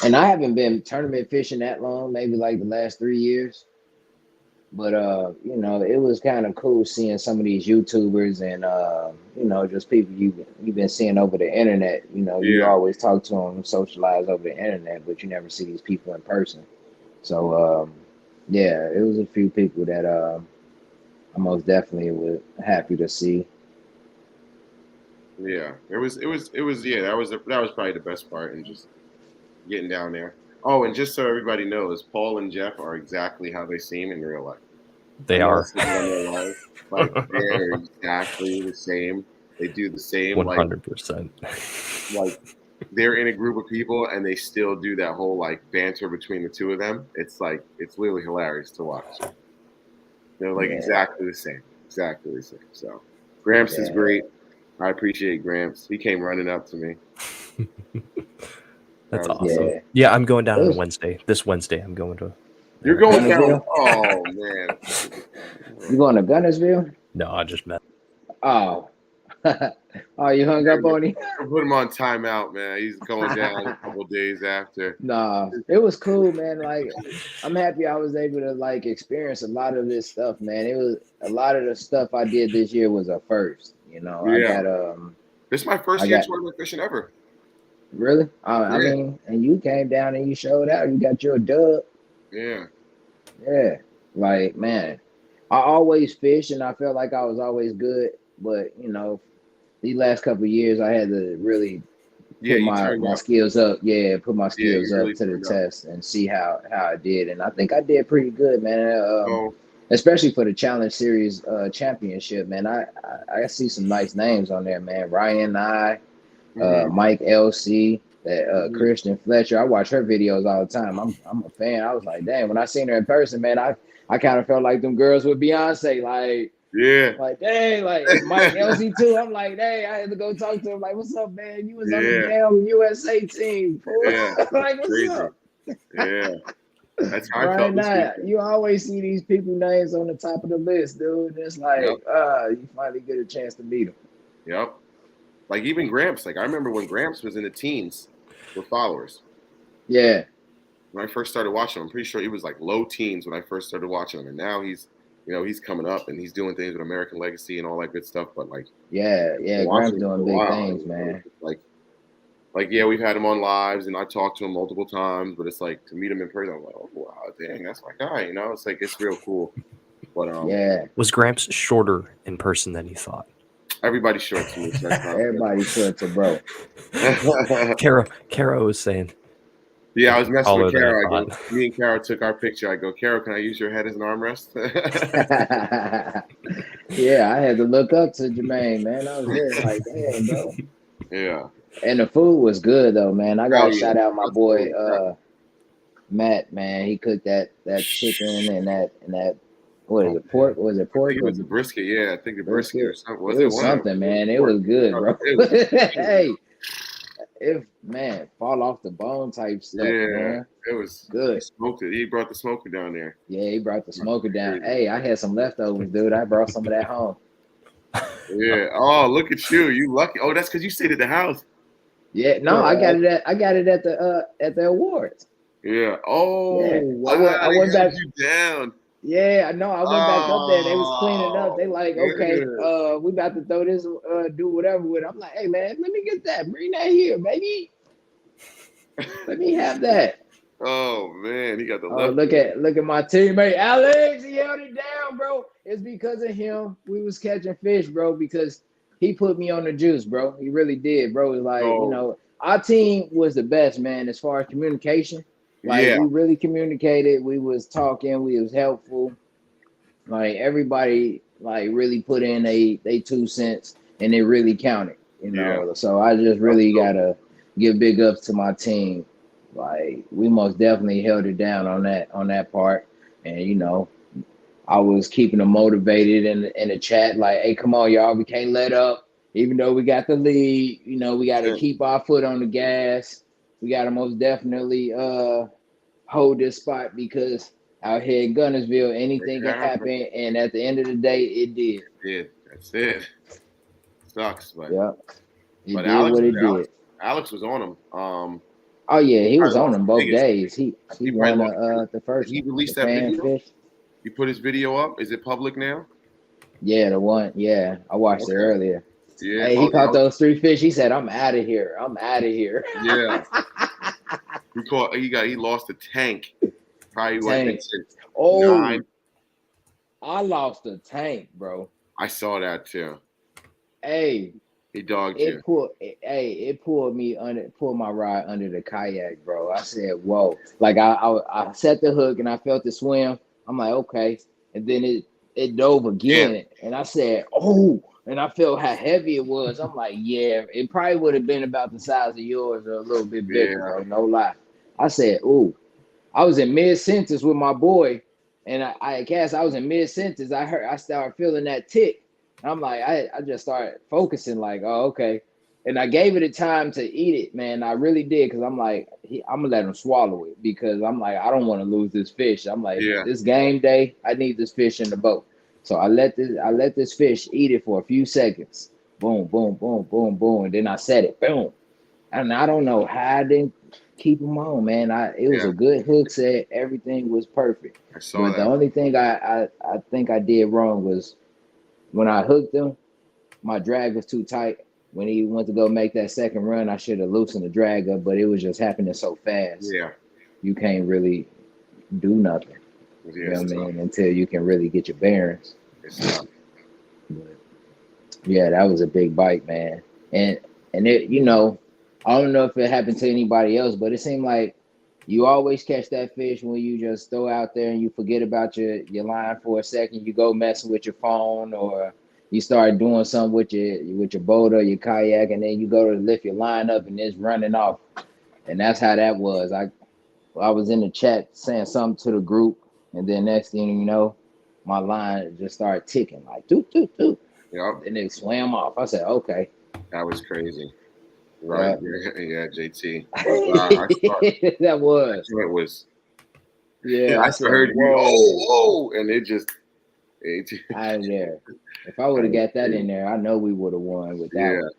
And I haven't been tournament fishing that long, maybe like the last 3 years. But you know, it was kind of cool seeing some of these YouTubers and you know, just people you've been seeing over the internet. You know, you always talk to them, socialize over the internet, but you never see these people in person. So yeah, it was a few people that I most definitely was happy to see. Yeah, it was that was probably the best part, and just getting down there. Oh, and just so everybody knows, Paul and Jeff are exactly how they seem in real life. They are. Like they're exactly the same. They do the same 100%. Like they're in a group of people and they still do that whole like banter between the two of them. It's like it's literally hilarious to watch. They're like exactly the same. Exactly the same. So Gramps is great. I appreciate Gramps. He came running up to me. That's awesome. Yeah, I'm going down on Wednesday. This Wednesday, I'm going to. You're going down? Oh, man. You going to Guntersville? No, I just met. Oh. Oh, you hung up on him? I put him on timeout, man. He's going down a couple days after. Nah, it was cool, man. Like, I'm happy I was able to, like, experience a lot of this stuff, man. It was a lot of the stuff I did this year was a first. You know, I got this is my first year tournament fishing ever. Really? I mean, and you came down and you showed out. You got your dub. Yeah. Yeah. Like, man, I always fish and I felt like I was always good, but you know, these last couple of years I had to really put my skills up. Yeah, put my skills up to the test and see how I did. And I think I did pretty good, man. Especially for the Challenge Series championship, man. I see some nice names on there, man. Ryan Mike LC, Christian Fletcher. I watch her videos all the time. I'm a fan. I was like, dang, when I seen her in person, man, I kind of felt like them girls with Beyonce, like dang, like Mike LC too. I'm like, dang, I had to go talk to him. Like, what's up, man? You was on the damn USA team. Like, what's up? Yeah. That's how I felt this weekend. You always see these people names on the top of the list, dude. It's like, you finally get a chance to meet them. Yep. Like even Gramps. Like I remember when Gramps was in the teens with followers. Yeah. When I first started watching him, I'm pretty sure he was like low teens when I first started watching him, and now he's coming up and he's doing things with American Legacy and all that good stuff. But like, Gramps doing big things, man. Like we've had him on lives and I talked to him multiple times, but it's like to meet him in person, I'm like, oh wow, dang, that's my guy, you know? It's like it's real cool. But was Gramps shorter in person than you thought? Everybody's short to me. So everybody's short to bro. Caro was saying. Yeah, I was messing with Caro. Me and Caro took our picture. I go, Caro, can I use your head as an armrest? Yeah, I had to look up to Jermaine, man. I was there like, damn, bro. Yeah. And the food was good though, man. I gotta shout out my boy Matt, man. He cooked that chicken and that what is it, pork? Was it pork? I think it was a brisket, yeah. I think the brisket or something. It was something, man. It was good, bro. Hey, fall off the bone type stuff, man. It was good. He smoked it. He brought the smoker down there. Yeah, he brought the smoker down. Hey, I had some leftovers, dude. I brought some of that home. Yeah. Oh, look at you. You lucky. Oh, that's because you stayed at the house. Yeah, no, I got it at the awards. Yeah. Oh, Yeah, wow. I They went held back. you down. Yeah, I know. I went back up there. They was cleaning up. Oh, They like, okay, yeah. we about to throw this, do whatever with it. I'm like, hey man, let me get that. Bring that here, baby. Let me have that. Oh man, he got the Oh, left. look at my teammate Alex. He held it down, bro. It's because of him. We was catching fish, bro, because he put me on the juice, bro. He really did, bro. It's like, Oh, our team was the best, man, as far as communication. Like yeah, we really communicated. We was talking. We was helpful. Like everybody, like really put in they 2 cents, and it really counted. yeah. So I just That was really dope. gotta give big ups to my team. Like we most definitely held it down on that part, and I was keeping them motivated in the chat. Like, hey, come on, y'all, we can't let up. Even though we got the lead, we got to Yeah, keep our foot on the gas. We got to most definitely hold this spot because out here in Guntersville, anything can happen, exactly. and at the end of the day, it did. Yeah, that's it. Sucks, Yeah, it but did what it did. Alex was on him. Oh yeah, he was Probably on lost them the both biggest. days. He He probably won lost. the Did first he one, release the that video? panfish. He put his video up. Is it public now? Yeah, the one. Yeah, I watched it Okay. earlier. Yeah. Hey, he Oh yeah. caught those 3 fish. He said, "I'm out of here. I'm out of here." Yeah. He lost a tank. Probably went Tank. into Oh, 9. I lost a tank, bro. I saw that too. Hey, He dogged you. it pulled my rod under the kayak, bro. I said, "Whoa!" Like I set the hook and I felt it swim. I'm like, okay, and then it dove Yeah. again, and I said, "Oh!" And I felt how heavy it was. I'm like, yeah, it probably would have been about the size of yours or a little bit bigger, Yeah. bro. No lie. I said, "Ooh." I was in mid sentence with my boy, and I guess I was in mid sentence. I started feeling that tick. I'm like, I just started focusing, like, oh, okay. And I gave it a time to eat it, man. I really did, because I'm like, I'm gonna let him swallow it, because I'm like, I don't want to lose this fish. I'm like, Yeah. this game day, I need this fish in the boat. So I let this fish eat it for a few seconds. Boom, boom, boom, boom, boom, and then I set it. Boom. And I don't know how I didn't keep them on, man. It was Yeah. a good hook set. Everything was perfect. I saw But the that. only thing I think I did wrong was when I hooked him, my drag was too tight. When he went to go make that second run, I should have loosened the drag up, but it was just happening so fast. Yeah. You can't really do nothing. Yeah. You know what I mean? Until you can really get your bearings. It's tough. But yeah, that was a big bite, man. And it, I don't know if it happened to anybody else, but it seemed like you always catch that fish when you just throw out there and you forget about your line for a second. You go messing with your phone, or you start doing something with your boat or your kayak, and then you go to lift your line up and it's running off. And that's how that was. I was in the chat saying something to the group, and then next thing you know, my line just started ticking like doot doot doot. Yep. And it swam off. I said, okay. That was crazy. Right. Yeah, JT. That was. It was. Yeah, I I said, heard you. whoa, Oh, and it just. out of there. If I would have got that in there, I know we would have won with that one.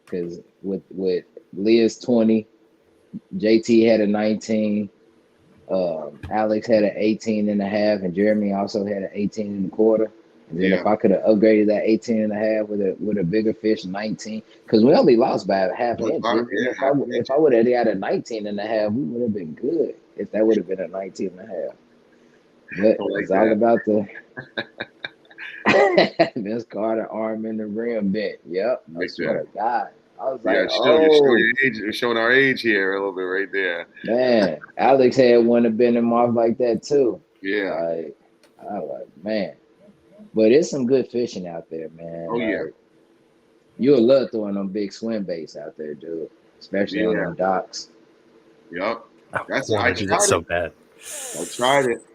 Because with Leah's 20, JT had a 19, Alex had an 18 and a half, and Jeremy also had an 18 and a quarter. And then if I could have upgraded that 18 and a half with a bigger fish, 19, because we only lost by a half inch. If I would have had a 19 and a half, we would have been good if that would have been a 19 and a half. But it's all about the Miss Carter arm in the rim bit. Yep. I swear to God. I was like, you're showing our age here a little bit right there. Man, Alex had one have been him off like that too. Yeah. Like, I was like, man. But it's some good fishing out there, man. Oh, yeah. You'll love throwing them big swim baits out there, dude. Especially on them docks. Yep. I want to do that so bad. I tried it.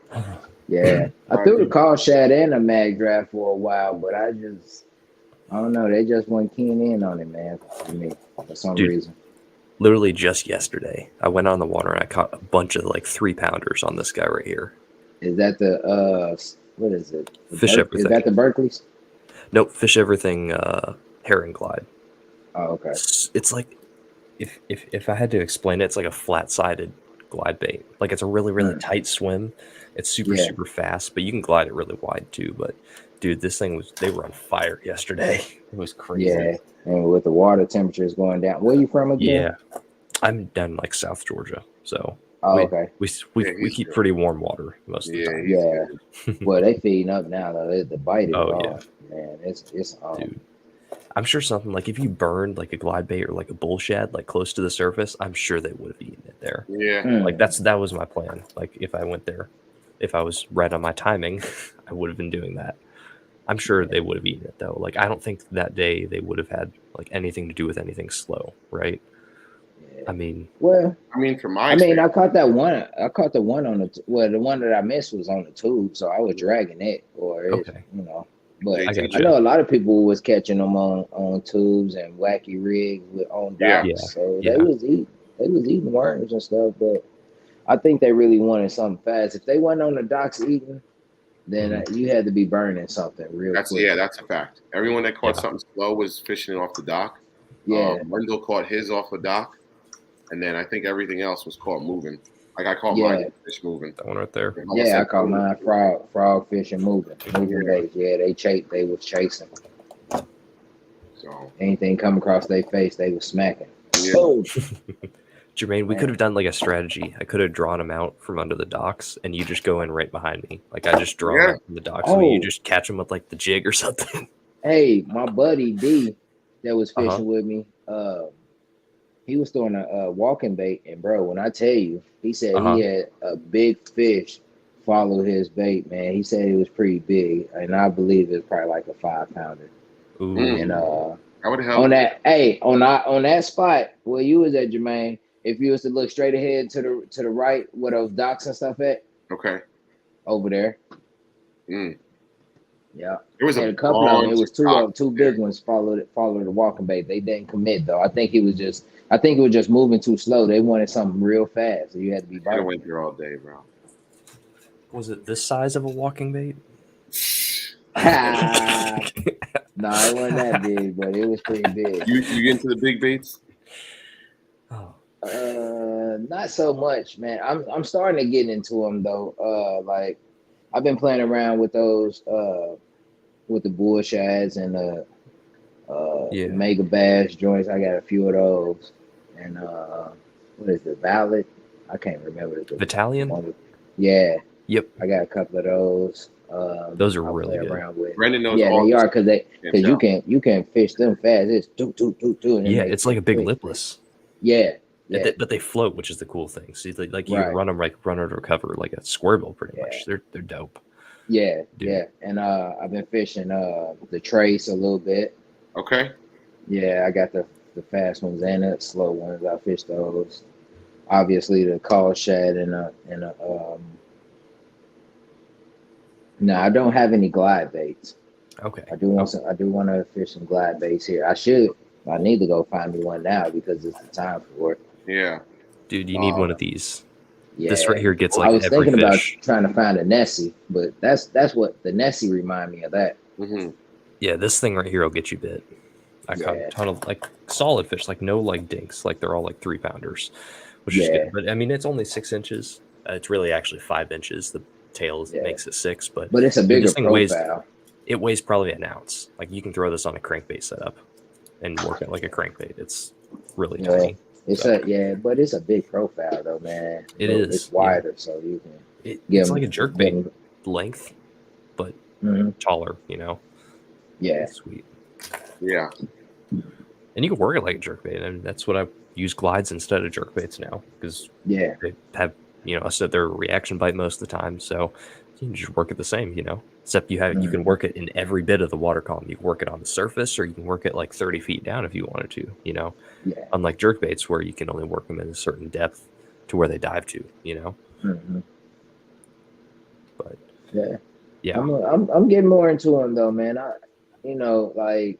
Yeah. I threw the call shad and a mag draft for a while, but I don't know. They just weren't keen in on it, man, for me, for some reason. Literally just yesterday, I went on the water and I caught a bunch of like 3-pounders on this guy right here. Is that the what is it? Fish Everything. Is that the Berkeley's? Nope, Fish Everything Herring Glide. Oh, okay. It's like if I had to explain it, it's like a flat-sided glide bait. Like it's a really tight swim. It's super fast, but you can glide it really wide too. But dude, this thing they were on fire yesterday. It was crazy. Yeah, and with the water temperatures going down. Where you from again? Yeah, I'm down in, like South Georgia, so okay. We keep pretty warm water most of the time. Yeah. Well, they feeding up now though. The bite is on. Yeah. Man, it's on. Dude. I'm sure something like if you burned like a glide bait or like a bull shad like close to the surface, I'm sure they would have eaten it there. Yeah. Like that was my plan. Like if I went there, if I was right on my timing, I would have been doing that. I'm sure they would have eaten it though. Like I don't think that day they would have had like anything to do with anything slow, right? Yeah. I mean, for my I caught that one. I caught the one on the the one that I missed was on the tube, so I was dragging it, okay. But I know a lot of people was catching them on tubes and wacky rigs on docks. So they was eating worms and stuff. But I think they really wanted something fast. If they wasn't on the docks eating, then you had to be burning something real quick. Yeah, that's a fact. Everyone that caught something slow was fishing off the dock. Yeah. Wendell caught his off the dock, and then I think everything else was caught moving. Like I caught my fish moving. That one right there. Yeah, I caught mine frog fish and moving baits. Yeah, they was chasing. So anything come across their face, they was smacking. Yeah. Boom. Jermaine, we could have done like a strategy. I could have drawn them out from under the docks, and you just go in right behind me. Like I just draw them from the docks, so you just catch them with like the jig or something. Hey, my buddy D, that was fishing with me. He was throwing a walking bait, and bro, when I tell you, he said he had a big fish follow his bait. Man, he said it was pretty big, and I believe it was probably like a 5-pounder. Ooh. And that would help. on that spot where you was at, Jermaine. If you was to look straight ahead to the right, where those docks and stuff at, over there. Yeah, there was a couple of them. It was two big ones followed the walking bait. They didn't commit though. I think it was just moving too slow. They wanted something real fast, so you had to be. I went there all day, bro. Was it this size of a walking bait? No, it wasn't that big, but it was pretty big. You get into the big baits? Not so much, man. I'm starting to get into them though. Like I've been playing around with those with the bull shads and mega bass joints. I got a few of those, and what is the Valid? I can't remember the Battalion. Yeah. Yep. I got a couple of those. Those are really good. Around with. Brendan knows. Yeah, they are because you can fish them fast. It's do. Yeah, it's like a big lipless. Yeah. But they float, which is the cool thing. So like you run them like run under cover like a squirrel, pretty much. They're dope. Yeah, and I've been fishing the trace a little bit. Okay. Yeah, I got the fast ones and the slow ones. I fish those. Obviously, the call shad and no, I don't have any glide baits. Okay. I do want to fish some glide baits here. I need to go find me one now because it's the time for it. Yeah. Dude, you need one of these. Yeah. This right here gets like I was every thinking fish. about trying to find a Nessie, but that's what the Nessie remind me of that. Mm-hmm. Yeah, this thing right here will get you bit. I caught a ton of like solid fish, like no like dinks, like they're all like 3-pounders, which is good. But I mean, it's only 6 inches. It's really actually 5 inches. The tail makes it 6, but it's a bigger profile. It weighs probably an ounce. Like you can throw this on a crankbait setup and work it like a crankbait. It's really tiny. But it's a big profile though, man. It is. It's wider, so you can. It's like a jerkbait length, but taller. You know. Yeah. That's sweet. Yeah. And you can work it like a jerkbait, and that's what I use glides instead of jerkbaits now because they have their reaction bite most of the time, so you can just work it the same. Except you can work it in every bit of the water column. You can work it on the surface, or you can work it like 30 feet down if you wanted to. Unlike jerkbaits where you can only work them in a certain depth to where they dive to. But yeah, I'm getting more into them though, man. Like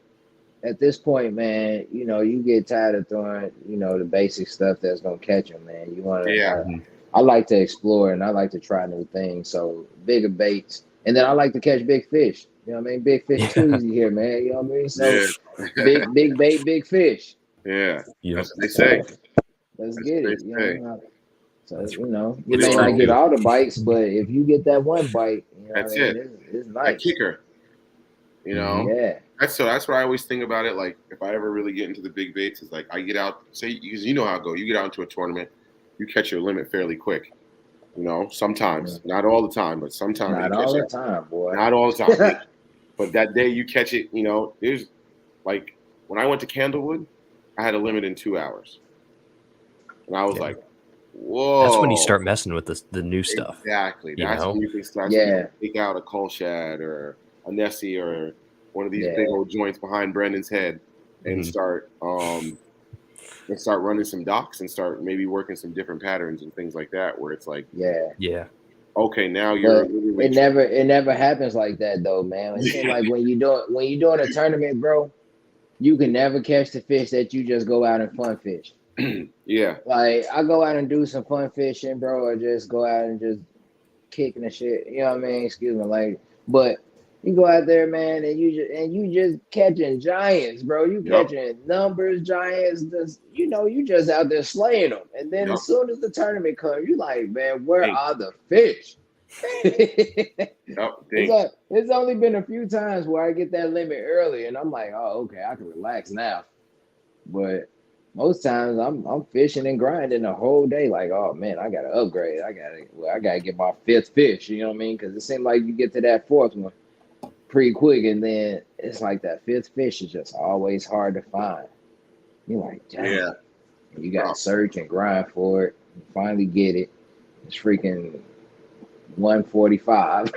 at this point, man, you get tired of throwing, the basic stuff that's gonna catch them, man. You want to, I like to explore and I like to try new things. So bigger baits, and then I like to catch big fish. You know what I mean? Big fish too easy here, man. You know what I mean? So big bait, big fish. Yeah, Yep. that's what they say. Let's That's get what it. they You say. know, so That's you know, you But may it's not true. get all the bites, but if you get that one bite, you know That's what I mean, it. it's That nice. kicker. You know, Yeah, that's what I always think about it. Like if I ever really get into the big baits, it's like I get out. Say, because you know how it go. You get out into a tournament, you catch your limit fairly quick. You know, sometimes, not all the time, but sometimes you not catch all the it. time, boy. Not all the time, but that day you catch it. You know, there's like when I went to Candlewood, I had a limit in 2 hours, and I was like, "Whoa!" That's when you start messing with the new stuff. Exactly. You That's know? when you can start. Yeah. Take out a Colshad or a Nessie or one of these Yeah. big old joints behind Brendan's head, and start running some docks and start maybe working some different patterns and things like that. Where it's like, Yeah. okay, now you're But literally it never happens like that though, man. It seems like when you doing a tournament, bro, you can never catch the fish that you just go out and fun fish. yeah. Like I go out and do some fun fishing, bro, or just go out and just kicking the shit. You know what I mean? Excuse me, like, but you go out there, man, and you just catching giants, bro. You catching numbers, giants. You just out there slaying them. And then as soon as the tournament comes, you like, man, where are the fish? It's only been a few times where I get that limit early, and I'm like, oh, okay, I can relax now. But most times I'm fishing and grinding the whole day. Like, oh man, I gotta upgrade. I gotta get my fifth fish. You know what I mean? Because it seems like you get to that fourth one pretty quick, and then it's like that fifth fish is just always hard to find. You're like, dang. You gotta search and grind for it. You finally get it. It's freaking 145.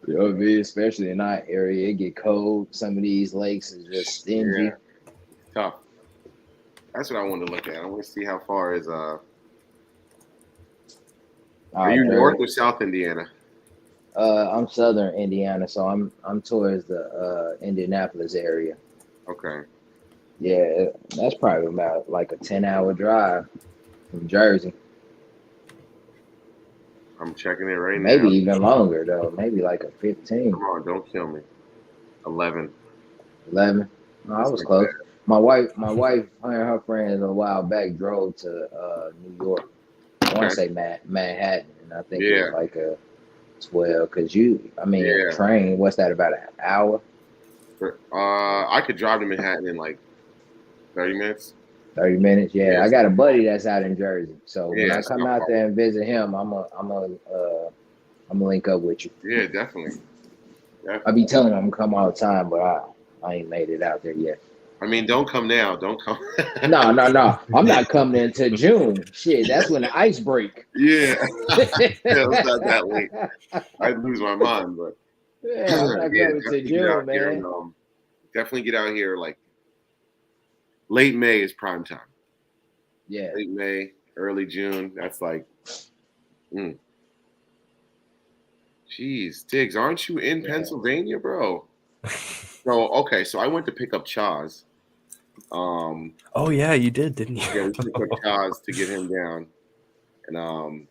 You know what I mean? Especially in our area, it get cold. Some of these lakes is just stingy. Yeah. Tough. That's what I want to look at. I want to see how far is Are you North or South Indiana? I'm Southern Indiana, so I'm towards the Indianapolis area. Okay. Yeah, that's probably about like a 10-hour drive from Jersey. I'm checking it right now. Maybe even longer though. Maybe like a 15. Come on, don't kill me. 11. 11. No, I was close. My wife, her and her friends a while back drove to New York. I want to say Manhattan, and I think it was like a 12. Cause train. What's that, about an hour? I could drive to Manhattan in like 30 minutes. 30 minutes, yeah. I got a buddy that's out in Jersey, so when I come out there and visit him, I'm gonna link up with you. Yeah, definitely. I be telling him I'm gonna come all the time, but I ain't made it out there yet. I mean, don't come now. Don't come. No. I'm not coming until June. Shit, that's when the ice break. Yeah. It's not that late. I'd lose my mind, but yeah, I'm not coming to June, man. And, definitely get out here like late May is prime time. Yeah. Late May, early June. That's like, Jeez, Diggs, aren't you in Pennsylvania, bro? So I went to pick up Chaz. Oh yeah, you did, didn't you? Yeah, we picked up Chaz to get him down. And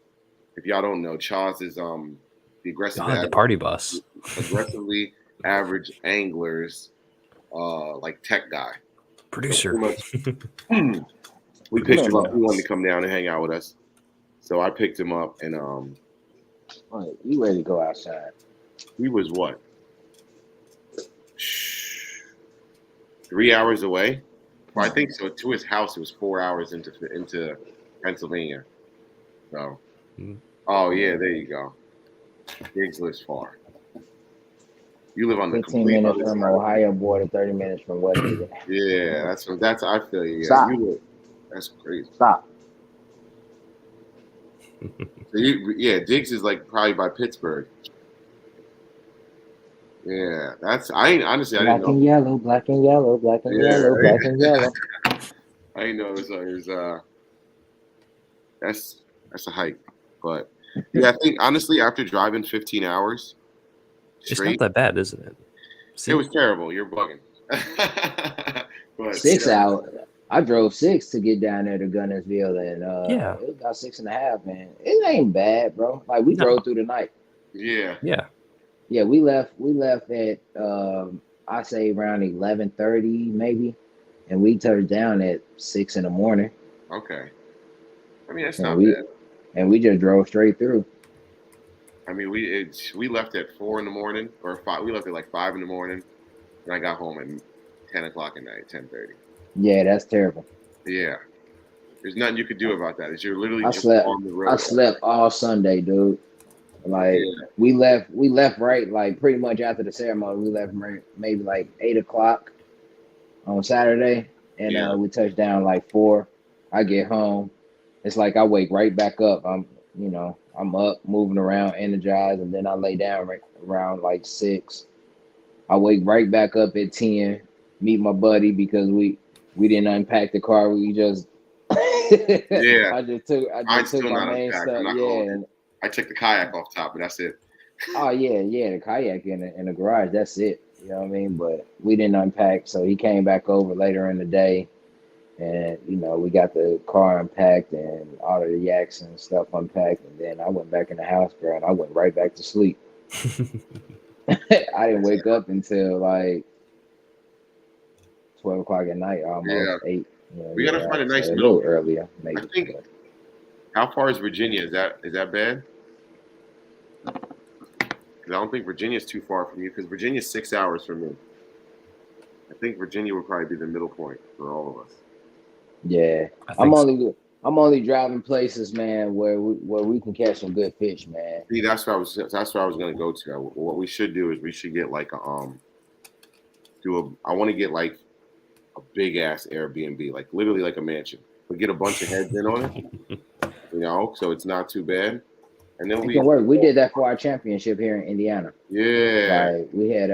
if y'all don't know, Chaz is the the party bus. Aggressively average anglers, like tech guy. Producer. So we picked him up. He wanted to come down and hang out with us. So I picked him up and you ready to go outside? He was what? 3 hours away? Well, I think so. To his house, it was 4 hours into Pennsylvania. So, oh yeah, there you go. Diggs lives far. You live on the 15 minutes from Ohio border, 30 minutes from Washington. Yeah, that's I feel you. Stop. That's crazy. Stop. So Diggs is like probably by Pittsburgh. Yeah, I didn't know. Black and yellow, black and yellow, black and yellow, black and yellow. I didn't know it was that's a hike. But yeah, I think honestly after driving 15 hours straight, it's not that bad, isn't it? It was terrible. You're bugging. But 6 hours. I drove 6 to get down there to Guntersville, and it was about 6.5, man. It ain't bad, bro. Like we drove through the night. Yeah. Yeah, we left at I say around 11:30 maybe, and we touched down at 6 in the morning. Okay. I mean, that's And not we bad. just drove straight through. I mean, we left at 4 in the morning or 5. We left at like 5 in the morning, and I got home at 10 o'clock at night, 10:30. Yeah, that's terrible. Yeah. There's nothing you could do about that. It's you're literally I just slept. on the I road. slept all Sunday, dude. Like Yeah. we left right like pretty much after the ceremony. We left maybe like 8 o'clock on Saturday, and Yeah. we touched down like 4. I get home. It's like I wake right back up. I'm up, moving around, energized, and then I lay down right around like 6. I wake right back up at 10, meet my buddy because we didn't unpack the car. We just Yeah. I just took Mine's still my not main unpacked. I'm stuff. not gonna Yeah. hold you. I took the kayak off top, but that's it. Oh yeah, the kayak in the garage. That's it. You know what I mean? But we didn't unpack, so he came back over later in the day, and we got the car unpacked and all of the yaks and stuff unpacked, and then I went back in the house, bro, and I went right back to sleep. I didn't wake up until like 12 o'clock at night, almost Yeah. 8. We gotta find a nice a middle. little earlier, maybe. I think. How far is Virginia? Is that bad? Because I don't think Virginia's too far from you. Because Virginia's 6 hours from me. I think Virginia would probably be the middle point for all of us. Yeah, I'm only driving places, man, where we can catch some good fish, man. See, that's what I was gonna go to. What we should do is we should get like I want to get like a big ass Airbnb, like literally like a mansion. We get a bunch of heads in on it, so it's not too bad. And then it can work. We did that for our championship here in Indiana. Yeah, like we had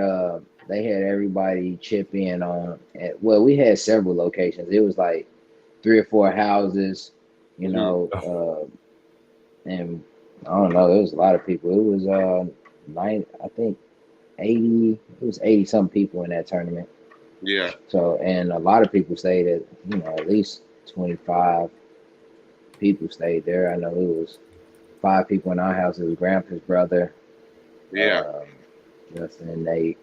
they had everybody chip in on. We had several locations. It was like 3 or 4 houses, and I don't know. There was a lot of people. It was 80. It was 80 some people in that tournament. Yeah. So, and a lot of people stayed at least 25 people stayed there. I know it was 5 people in our house. It was Gramps, his brother. Yeah. Justin and Nate,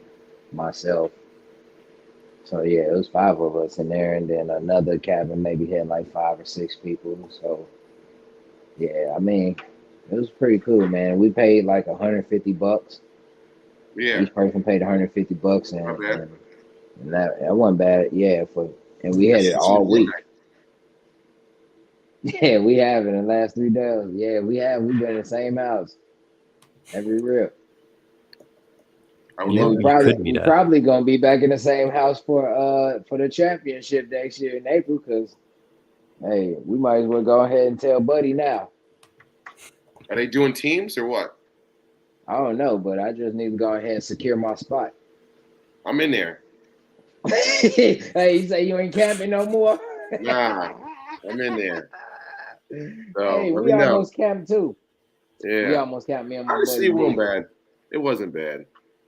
myself. So yeah, it was 5 of us in there, and then another cabin maybe had like 5 or 6 people. So yeah, I mean, it was pretty cool, man. We paid like $150. Yeah. Each person paid $150, and that wasn't bad. Yeah, and we had it all week. Yeah, we have it in the last 3 days. Yeah, we've been in the same house every rip. We probably gonna be back in the same house for the championship next year in April, because hey, we might as well go ahead and tell Buddy now. Are they doing teams or what? I don't know, but I just need to go ahead and secure my spot. I'm in there. Hey, you say you ain't camping no more? Nah, I'm in there. So, hey, we almost camped too. Yeah, we almost camped, me and my buddy. Honestly, it wasn't bad. It wasn't bad.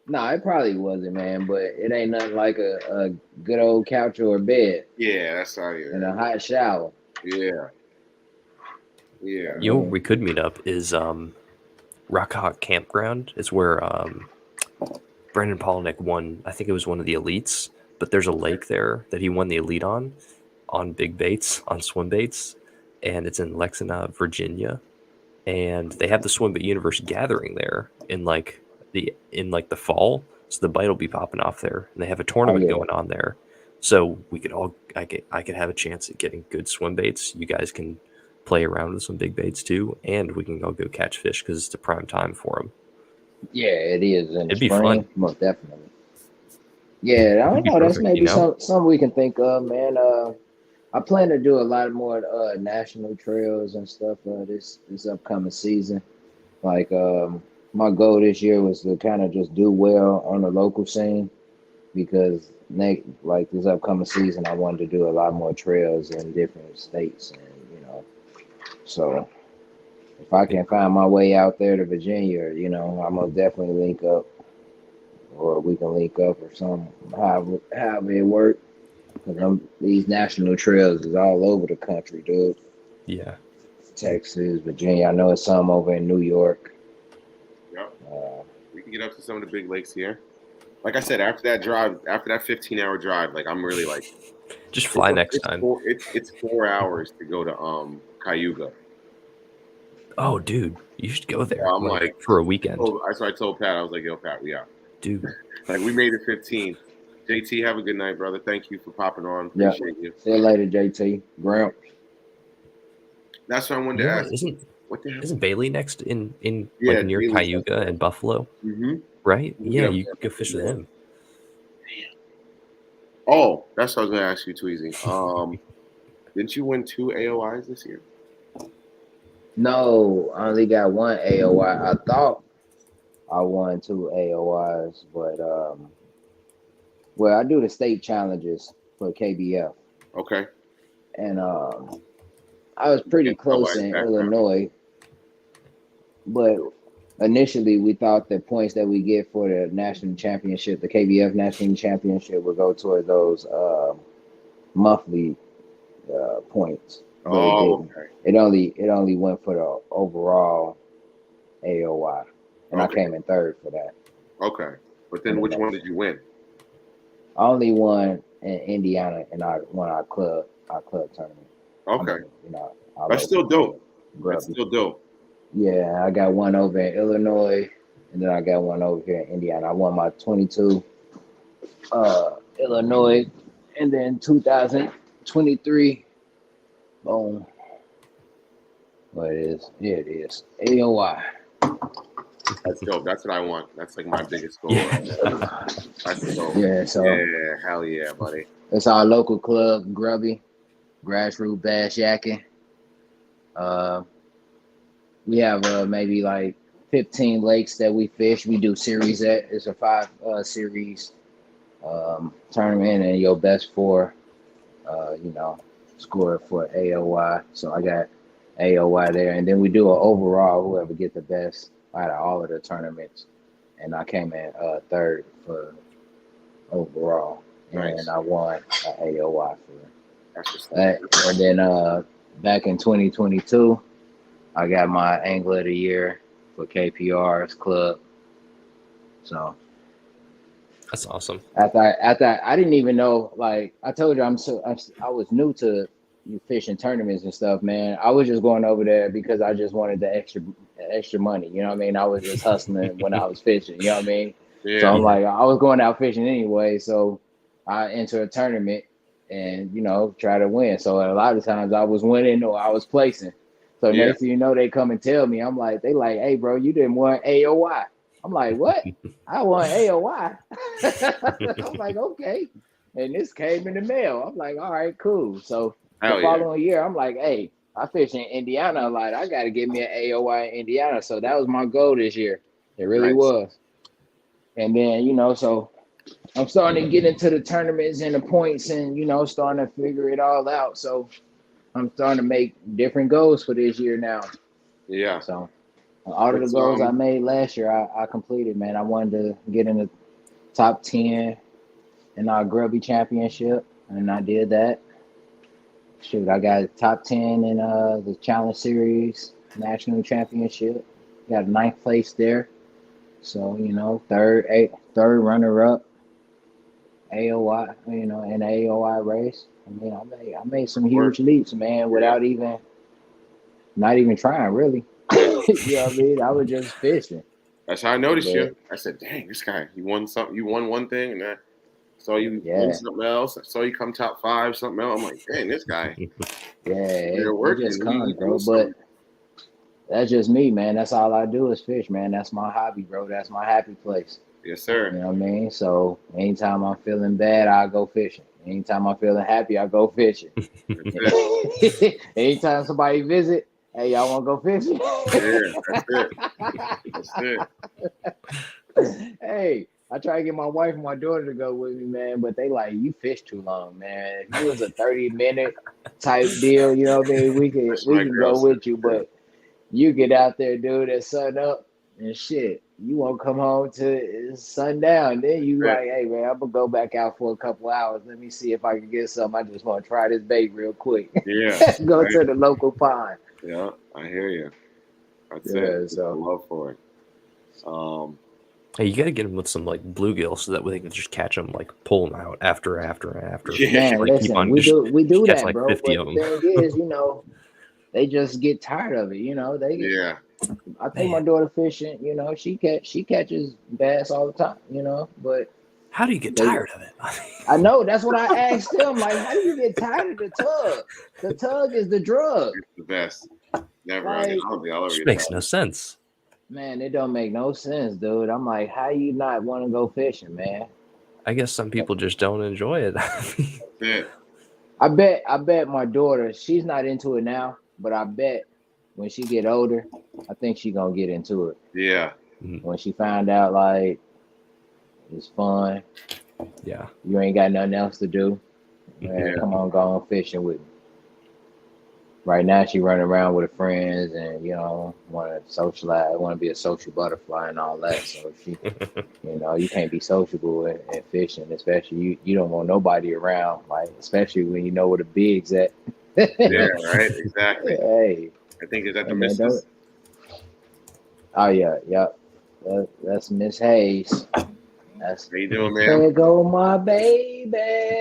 No, it probably wasn't, man. But it ain't nothing like a good old couch or a bed. Yeah, that's how you. And a hot shower. Yeah. Yeah. Where we could meet up is Rock Hawk Campground. Is where Brandon Polnick won. I think it was one of the elites. But there's a lake there that he won the elite on big baits, on swim baits, and it's in Lexington, Virginia. And they have the Swim Bait Universe gathering there in the fall, so the bite will be popping off there, and they have a tournament going on there. So we could I could have a chance at getting good swim baits. You guys can play around with some big baits too, and we can all go catch fish because it's the prime time for them. Yeah, it is. It'd be fun, most definitely. Yeah, I don't know. That's maybe something we can think of, man. I plan to do a lot more national trails and stuff this upcoming season. Like my goal this year was to kind of just do well on the local scene, because this upcoming season I wanted to do a lot more trails in different states, and so if I can find my way out there to Virginia, I'm gonna definitely link up, or we can link up or something, however it works. Because these national trails is all over the country, dude. Yeah. Texas, Virginia. I know it's some over in New York. Yep. We can get up to some of the big lakes here. like I said, after that 15-hour drive, like I'm really like, just fly next time. It's 4 hours to go to Cayuga. Oh, dude, you should go there. I'm like for a weekend. So I told Pat, I was like, yo, Pat, we out. Dude. Like we made it 15. JT, have a good night, brother. Thank you for popping on. Appreciate you. See you later, JT. Gramps. That's what I wanted to ask. Isn't Bailey next in like near Bailey's Cayuga and Buffalo? Mm-hmm. Right? Yeah, you could go fish with him. Oh, that's what I was gonna ask you, Tweezy. Didn't you win 2 AOYs this year? No, I only got 1 AOY. I thought I won 2 AOYs, but well, I do the state challenges for KBF. Okay. And I was pretty close in Illinois, but initially we thought the points that we get for the national championship, the KBF national championship, would go toward those monthly points. Oh, okay. It only went for the overall AOY, and I came in 3rd for that. Okay, but then which one did you win? I only won in Indiana, and I won our club tournament. Okay, that's still dope. That's still dope. Yeah, I got one over in Illinois, and then I got one over here in Indiana. I won my 22 Illinois, and then 2023. Boom. What it is? Yeah, it is. AOY. That's dope. That's what I want. That's like my biggest goal. That's dope. Yeah, so yeah, hell yeah, buddy. It's our local club, Grubby, Grassroots Bass Yakking. We have maybe like 15 lakes that we fish. We do series at. It's a 5 series tournament, and your best 4, score for AOY. So I got AOY there, and then we do an overall. Whoever get the best out of all of the tournaments, and I came in 3rd for overall, and I won AOY for that. And then back in 2022, I got my Angler of the Year for KPR's club. So that's awesome. After I didn't even know. Like I told you, I was new to fishing tournaments and stuff, man. I was just going over there because I just wanted the extra money. You know what I mean? I was just hustling when I was fishing. You know what I mean? Yeah. So I'm like, I was going out fishing anyway. So I enter a tournament and try to win. So a lot of times I was winning or I was placing. So next thing you know, they come and tell me. I'm like, hey, bro, you didn't win AOY. I'm like, what? I won AOY. I'm like, okay. And this came in the mail. I'm like, all right, cool. So the following year, I'm like, hey, I fish in Indiana a lot. I got to get me an AOY in Indiana. So that was my goal this year. It really was. And then, so I'm starting to get into the tournaments and the points and, starting to figure it all out. So I'm starting to make different goals for this year now. Yeah. So all of the goals I made last year, I completed, man. I wanted to get in the top 10 in our Grubby Championship, and I did that. Shoot, I got top 10 in the Challenge Series National Championship. Got 9th place there. So, third runner-up, AOY, in the AOY race. I mean, I made some huge leaps, man, without not even trying, really. You know what I mean? I was just fishing. That's how I noticed you. I said, dang, this guy, he won something. You won one thing, and I saw you win something else. I saw you come top 5, something else. I'm like, dang, this guy. It just comes, bro. But that's just me, man. That's all I do is fish, man. That's my hobby, bro. That's my happy place. Yes, sir. You know what I mean? So anytime I'm feeling bad, I go fishing. Anytime I'm feeling happy, I go fishing. Anytime somebody visit, hey, y'all want to go fishing? That's it. Hey, I try to get my wife and my daughter to go with me, man, but they like, you fish too long, man. If it was a 30-minute type deal, you know what I mean? We can go with you, but you get out there, dude, at sun up and shit. You won't come home to sundown. Then you like, hey, man, I'm going to go back out for a couple hours. Let me see if I can get something. I just want to try this bait real quick. Yeah. Go to the local pond. Yeah, I hear you. That's it. So love for it. Hey, you gotta get them with some like bluegill so that way they can just catch them, like pull them out after. Yeah. Man, Like keep listen, on we just do catch that, like bro. 50 But of the them. thing is, they just get tired of it. They get. Yeah. I take my daughter fishing. She catches bass all the time. But How do you get they. tired of it? I know that's what I asked them. Like, how do you get tired of the tug? The tug is the drug. It's the best. Never. I Like, don't think I'll ever Just get makes no tired. sense. man, it don't make no sense, dude. I'm like, how you not want to go fishing, man? I guess some people just don't enjoy it. That's it. I bet my daughter, she's not into it now, but I bet when she get older, I think she gonna get into it. Yeah. When she find out like it's fun, Yeah. you ain't got nothing else to do. Man, Yeah. come on, go on fishing with me. Right now, she running around with her friends and want to socialize, want to be a social butterfly and all that. So she, you can't be sociable in fishing, especially you don't want nobody around, like especially when you know where the bigs at. Yeah. Right. Exactly. Hey, I think is that the man, missus? oh yeah, yep. That's Miss Hayes. That's How you doing, ma'am? there go my baby.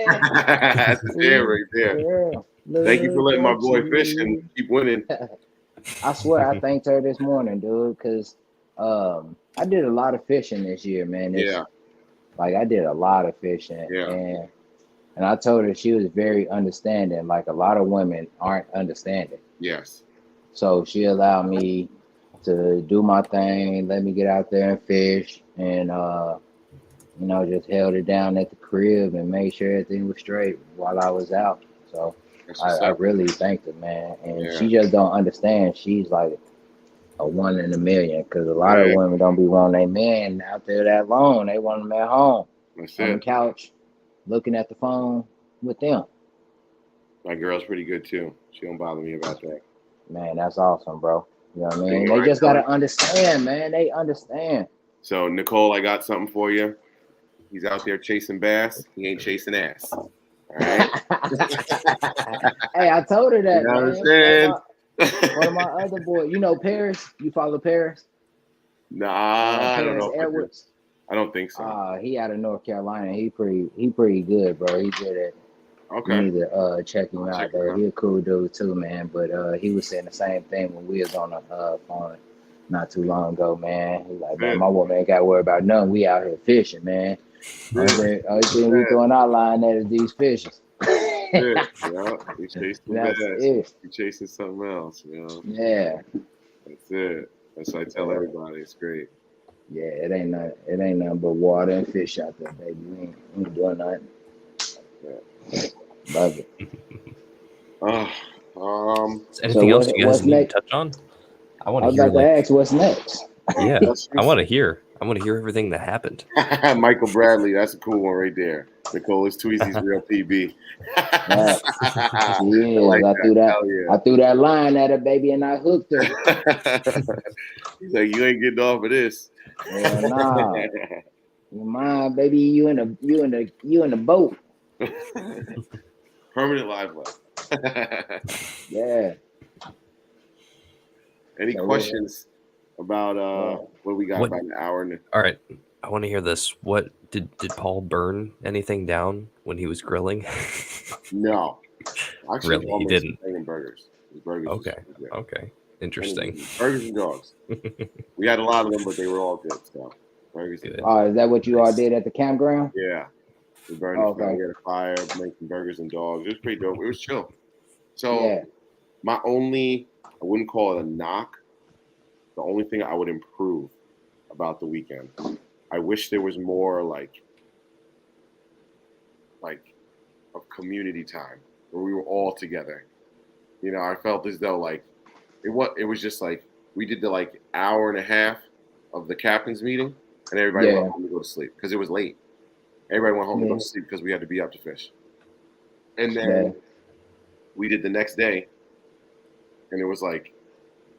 That's the jam right there. Girl, Thank you for letting my boy you. fish and keep winning. I swear I thanked her this morning, dude, because I did a lot of fishing this year, man. Yeah. Like I did a lot of fishing, Yeah. and I told her she was very understanding. Like a lot of women aren't understanding, Yes. so she allowed me to do my thing, let me get out there and fish, and just held it down at the crib and made sure everything was straight while I was out. So That's what's I up. really thanked her, man. And Yeah. she just don't understand. She's like a 1 in a million because a lot of women don't be wanting their man out there that long. They want them at home That's on the it. couch looking at the phone with them. My girl's pretty good too. She don't bother me about that. Man, that's awesome, bro. You know what I mean? You know They what just I tell gotta understand, man. They understand. So Nicole, I got something for you. He's out there chasing bass. He ain't chasing ass. All right. Hey, I told her that, You know what I'm man. saying? One of my other boys, Paris. You follow Paris? Nah, I don't Paris know. If Edwards. I don't think so. He out of North Carolina. He pretty good, bro. He good at. Okay. You need to check him out, check him though. out. He a cool dude too, man. But he was saying the same thing when we was on the phone not too long ago, man. He's like, man, my woman ain't got to worry about nothing. We out here fishing, man. Only thing we throwing our line at is these fishes. Yeah, we chasing That's bass. it. We chasing something else, Yeah. That's it. That's what I tell everybody. It's great. Yeah, it ain't nothing but water and fish out there, baby. We ain't doing nothing. Yeah. Love it. Is anything else you guys need next? to touch on? I I want to was hear. about to ask what's next. Yeah, I want to hear. I want to hear everything that happened. Michael Bradley, that's a cool one right there. Nicole is Tweezy's real PB. Right. I threw that line at her, baby, and I hooked her. He's like, you ain't getting off of this. Hell nah. Mine, baby, you in the boat. Permanent live well. Yeah. Any questions about what we got about an hour? All right. I want to hear this. What did Paul burn anything down when he was grilling? No. Actually, really, he didn't. Burgers. Okay. Interesting. Burgers and dogs. We had a lot of them, but they were all good. So burgers. Good. Is that what you all did at the campground? Yeah. We burned the fire. We had a fire, making burgers and dogs. It was pretty dope. It was chill. So my only, I wouldn't call it a knock. The only thing I would improve about the weekend, I wish there was more like of community time where we were all together. I felt as though like it was just like we did the hour and a half of the captain's meeting, and everybody went home to go to sleep because it was late. Everybody went home to go to sleep because we had to be up to fish. And then we did the next day, and it was like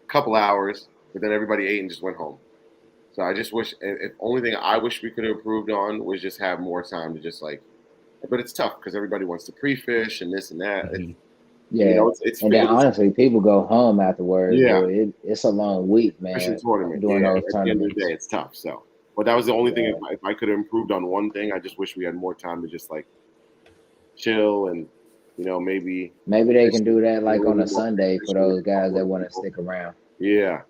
a couple hours, but then everybody ate and just went home. So I just wish, the only thing I wish we could have improved on was just have more time to just but it's tough because everybody wants to pre-fish and this and that. Mm-hmm. It's and then honestly, people go home afterwards. Yeah. It's a long week, man. Fishing tournament. Doing those at tournaments. the end of the day, it's tough. So But that was the only thing. If I could have improved on one thing, I just wish we had more time to just like chill and maybe they can do that like on a Sunday for those guys that want to stick around. Yeah,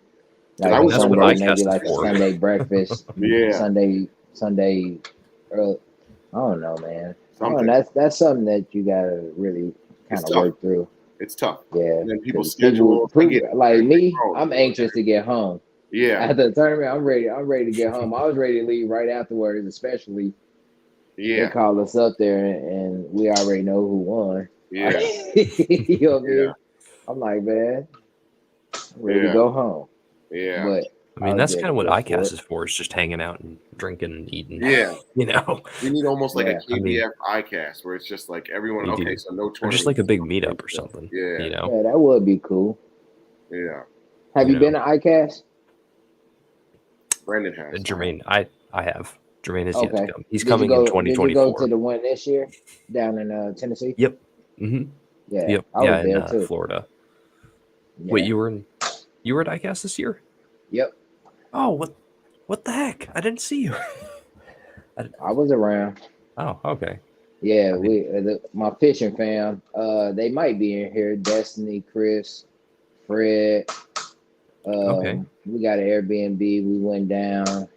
like I mean, that's what Sunday, ICAST maybe is like for. a Sunday breakfast. Yeah. Sunday. I don't know, man. Something. That's something that you gotta really kind of work through. It's tough. Yeah. And then people schedule. Like me, I'm anxious to get home. Yeah. After the tournament, I'm ready to get home. I was ready to leave right afterwards, especially. Yeah. They called us up there and we already know who won. Yeah. You know what I mean? I'm like, man, I'm ready to go home. Yeah. But I mean, that's kind of what ICAST is for. It's just hanging out and drinking and eating. Yeah. You know? We need almost like a KBF ICAST where it's just like everyone, okay, so no tournament. Or just like a big meetup or something. Yeah. You know? Yeah, that would be cool. Yeah. Have you been to ICAST? Brandon has. Jermaine, I have. Jermaine is yet to come. He's Did coming in 2024. Did you go to the one this year down in Tennessee? Yep. Mm-hmm. Yeah. Yep. I was there too. Florida. Yeah. Wait, you were at ICAST this year? Yep. Oh, what the heck? I didn't see you. I was around. Oh, okay. Yeah, my fishing fam. They might be in here. Destiny, Chris, Fred. Okay. We got an Airbnb. We went down.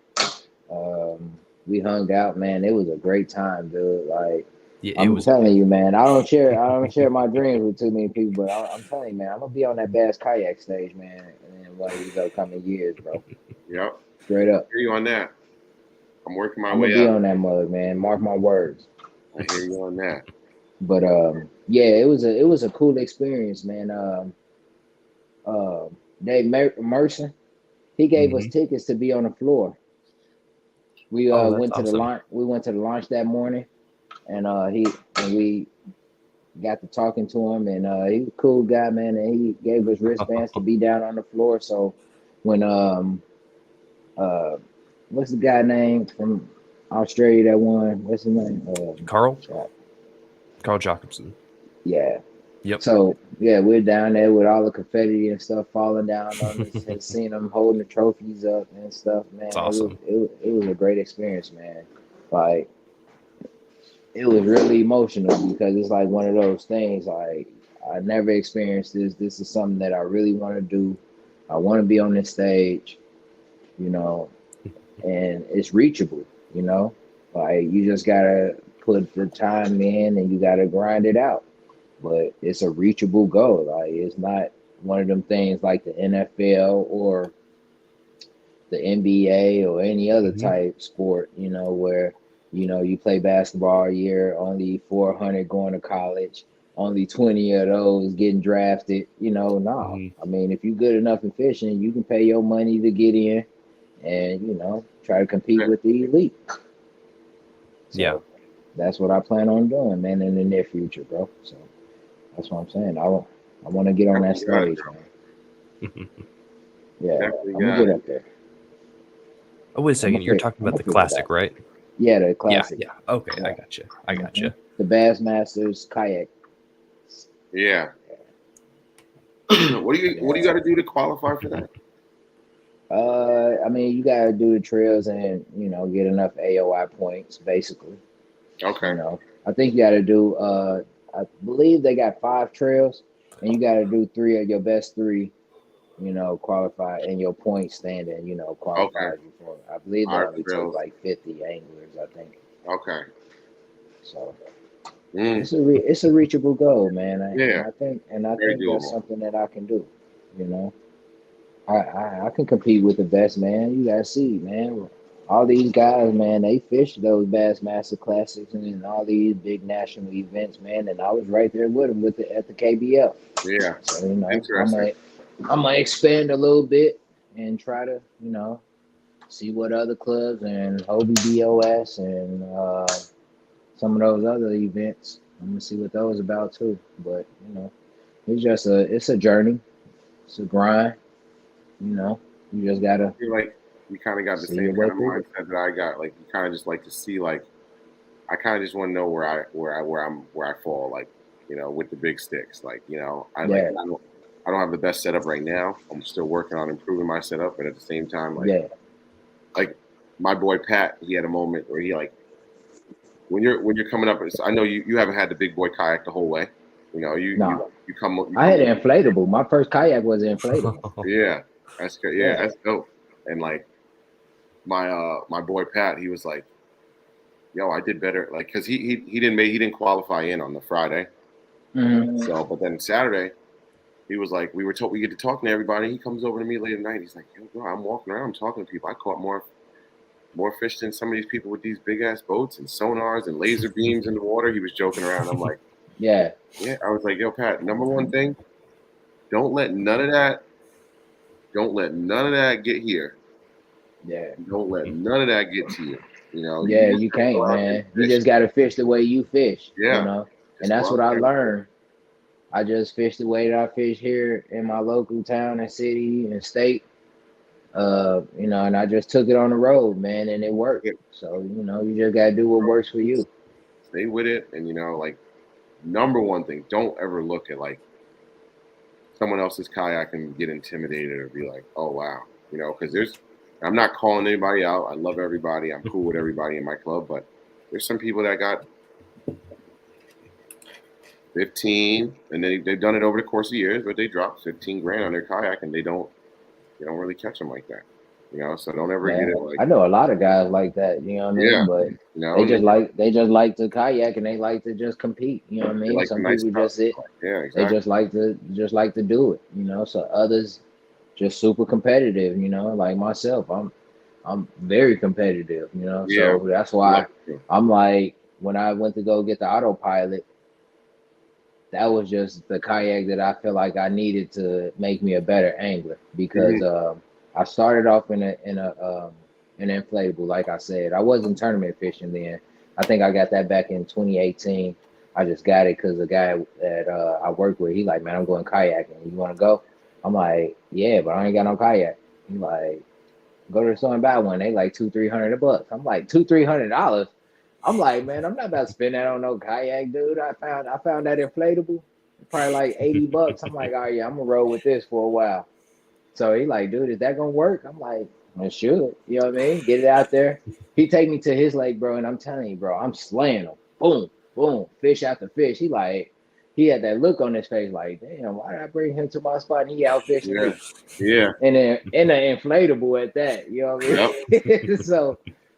We hung out, man. It was a great time, dude. Like, yeah, I'm telling you, man. I don't share my dreams with too many people, but I'm telling you, man. I'm gonna be on that Bass Kayak stage, man, in one of these upcoming years, bro. Yep. Straight up. I hear you on that. I'm working my I'm way gonna be up. on that mug, man. Mark my words. I hear you on that. But yeah, it was a cool experience, man. Dave Mercer, he gave us tickets to be on the floor. We went to the launch. We went to the launch that morning, and we got to talking to him, and he was a cool guy, man. And he gave us wristbands to be down on the floor. So when what's the guy name from Australia that won? What's his name? Carl Jacobson. Yeah. Yep. So yeah, we're down there with all the confetti and stuff falling down on us, and seeing them holding the trophies up and stuff, man. That's awesome. It was a great experience, man. Like, it was really emotional because it's like one of those things. Like, I never experienced this. This is something that I really want to do. I want to be on this stage, you know, and it's reachable, you know. Like, you just gotta put the time in and you gotta grind it out. But it's a reachable goal. Like, it's not one of them things like the NFL or the NBA or any other type sport, you know, where, you know, you play basketball a year, only 400 going to college, only 20 of those getting drafted, you know. No. I mean, if you're good enough in fishing, you can pay your money to get in and, you know, try to compete with the elite. So yeah. That's what I plan on doing, man, in the near future, bro. So that's what I'm saying. I want to get on that stage, man. Yeah, I'm gonna get up there. Oh, wait a second. You're talking about the classic, right? Yeah, the classic. Yeah. Okay, yeah. I got you. The Bassmasters kayak. Yeah. What do you got to do to qualify for that? I mean, you gotta do the trails and, you know, get enough AOY points, basically. Okay. You know, I think you gotta do. I believe they got 5 trails, and you gotta do 3 of your best 3. You know, qualify, and your point standing, you know, qualifies you for it. I believe they only take like 50 anglers, I think. Okay. So it's a reachable goal, man. I think that's something that I can do. You know, I can compete with the best, man. You gotta see, man. All these guys, man, they fish those Bassmaster Classics and all these big national events, man. And I was right there with them at the KBL. Yeah. So, you know, I'm gonna expand a little bit and try to, you know, see what other clubs and Hobie BOS and some of those other events. I'm gonna see what those about too. But, you know, it's a journey. It's a grind. You know, you just gotta. I feel like you kind of got the same kind of mindset that I got. Like, you kind of just like to see, like, I kind of just want to know where I fall, like, you know, with the big sticks. Like, you know, I don't have the best setup right now. I'm still working on improving my setup, but at the same time, like my boy Pat, he had a moment where he like when you're coming up. I know you haven't had the big boy kayak the whole way. You know, No, you come. I had an inflatable. My first kayak was an inflatable. Yeah, that's good. Yeah, Yeah. that's dope. And like my boy Pat, he was like, "Yo, I did better." Like, cause he didn't qualify in on the Friday. Mhm. So, but then Saturday, he was like, we get to talking to everybody. He comes over to me late at night. He's like, "Yo, bro, I'm walking around, I'm talking to people. I caught more fish than some of these people with these big ass boats and sonars and laser beams in the water." He was joking around. I'm like, Yeah. yeah. I was like, "Yo, Pat, number one thing, don't let none of that get here. Yeah. Don't let none of that get to you. You know, you Yeah, just you gotta can't, go out there man. and You fish." just gotta fish the way you fish, you Yeah, know. And just go that's what out I there. learned. I just fish the way that I fish here in my local town and city and state. You know, and I just took it on the road, man, and it worked. Yeah, So, you know, you just gotta do what bro, works for you. stay with it, and you know, like number one thing, don't ever look at like someone else's kayak and get intimidated or be like, "Oh wow," you know, because I'm not calling anybody out. I love everybody. I'm cool with everybody in my club, but there's some people that got 15, and they've done it over the course of years, but they dropped 15 grand on their kayak, and they don't really catch them like that, you know. So don't ever get Yeah, it like, I know a lot of guys like that, you know what I yeah, mean? But you know, they just like to kayak and they like to just compete, you know what I they mean? like the Some nice people stuff. just it Yeah, they exactly. just like to do it, you know. So others just super competitive, you know, like myself. I'm very competitive, you know. Yeah, So that's I love why it too. I'm like when I went to go get the autopilot, that was just the kayak that I feel like I needed to make me a better angler because Mhm. I started off in an inflatable, like I said. I wasn't tournament fishing then. I think I got that back in 2018. I just got it because the guy that I worked with, he like, man, I'm going kayaking. You want to go? I'm like, yeah, but I ain't got no kayak. He like, go to the store and buy one. They like $200-300. I'm like $200-300. I'm like, man, I'm not about to spend that on no kayak, dude. I found that inflatable, probably like $80. I'm like, oh yeah, I'm gonna roll with this for a while. So he like, dude, is that gonna work? I'm like, it should. You know what I mean? Get it out there. He take me to his lake, bro, and I'm telling you, bro, I'm slaying them. Boom, boom, fish after fish. He had that look on his face, like, damn, why did I bring him to my spot and he out fishing Yeah, me? yeah, And then in an inflatable at that, you know what yep, I mean?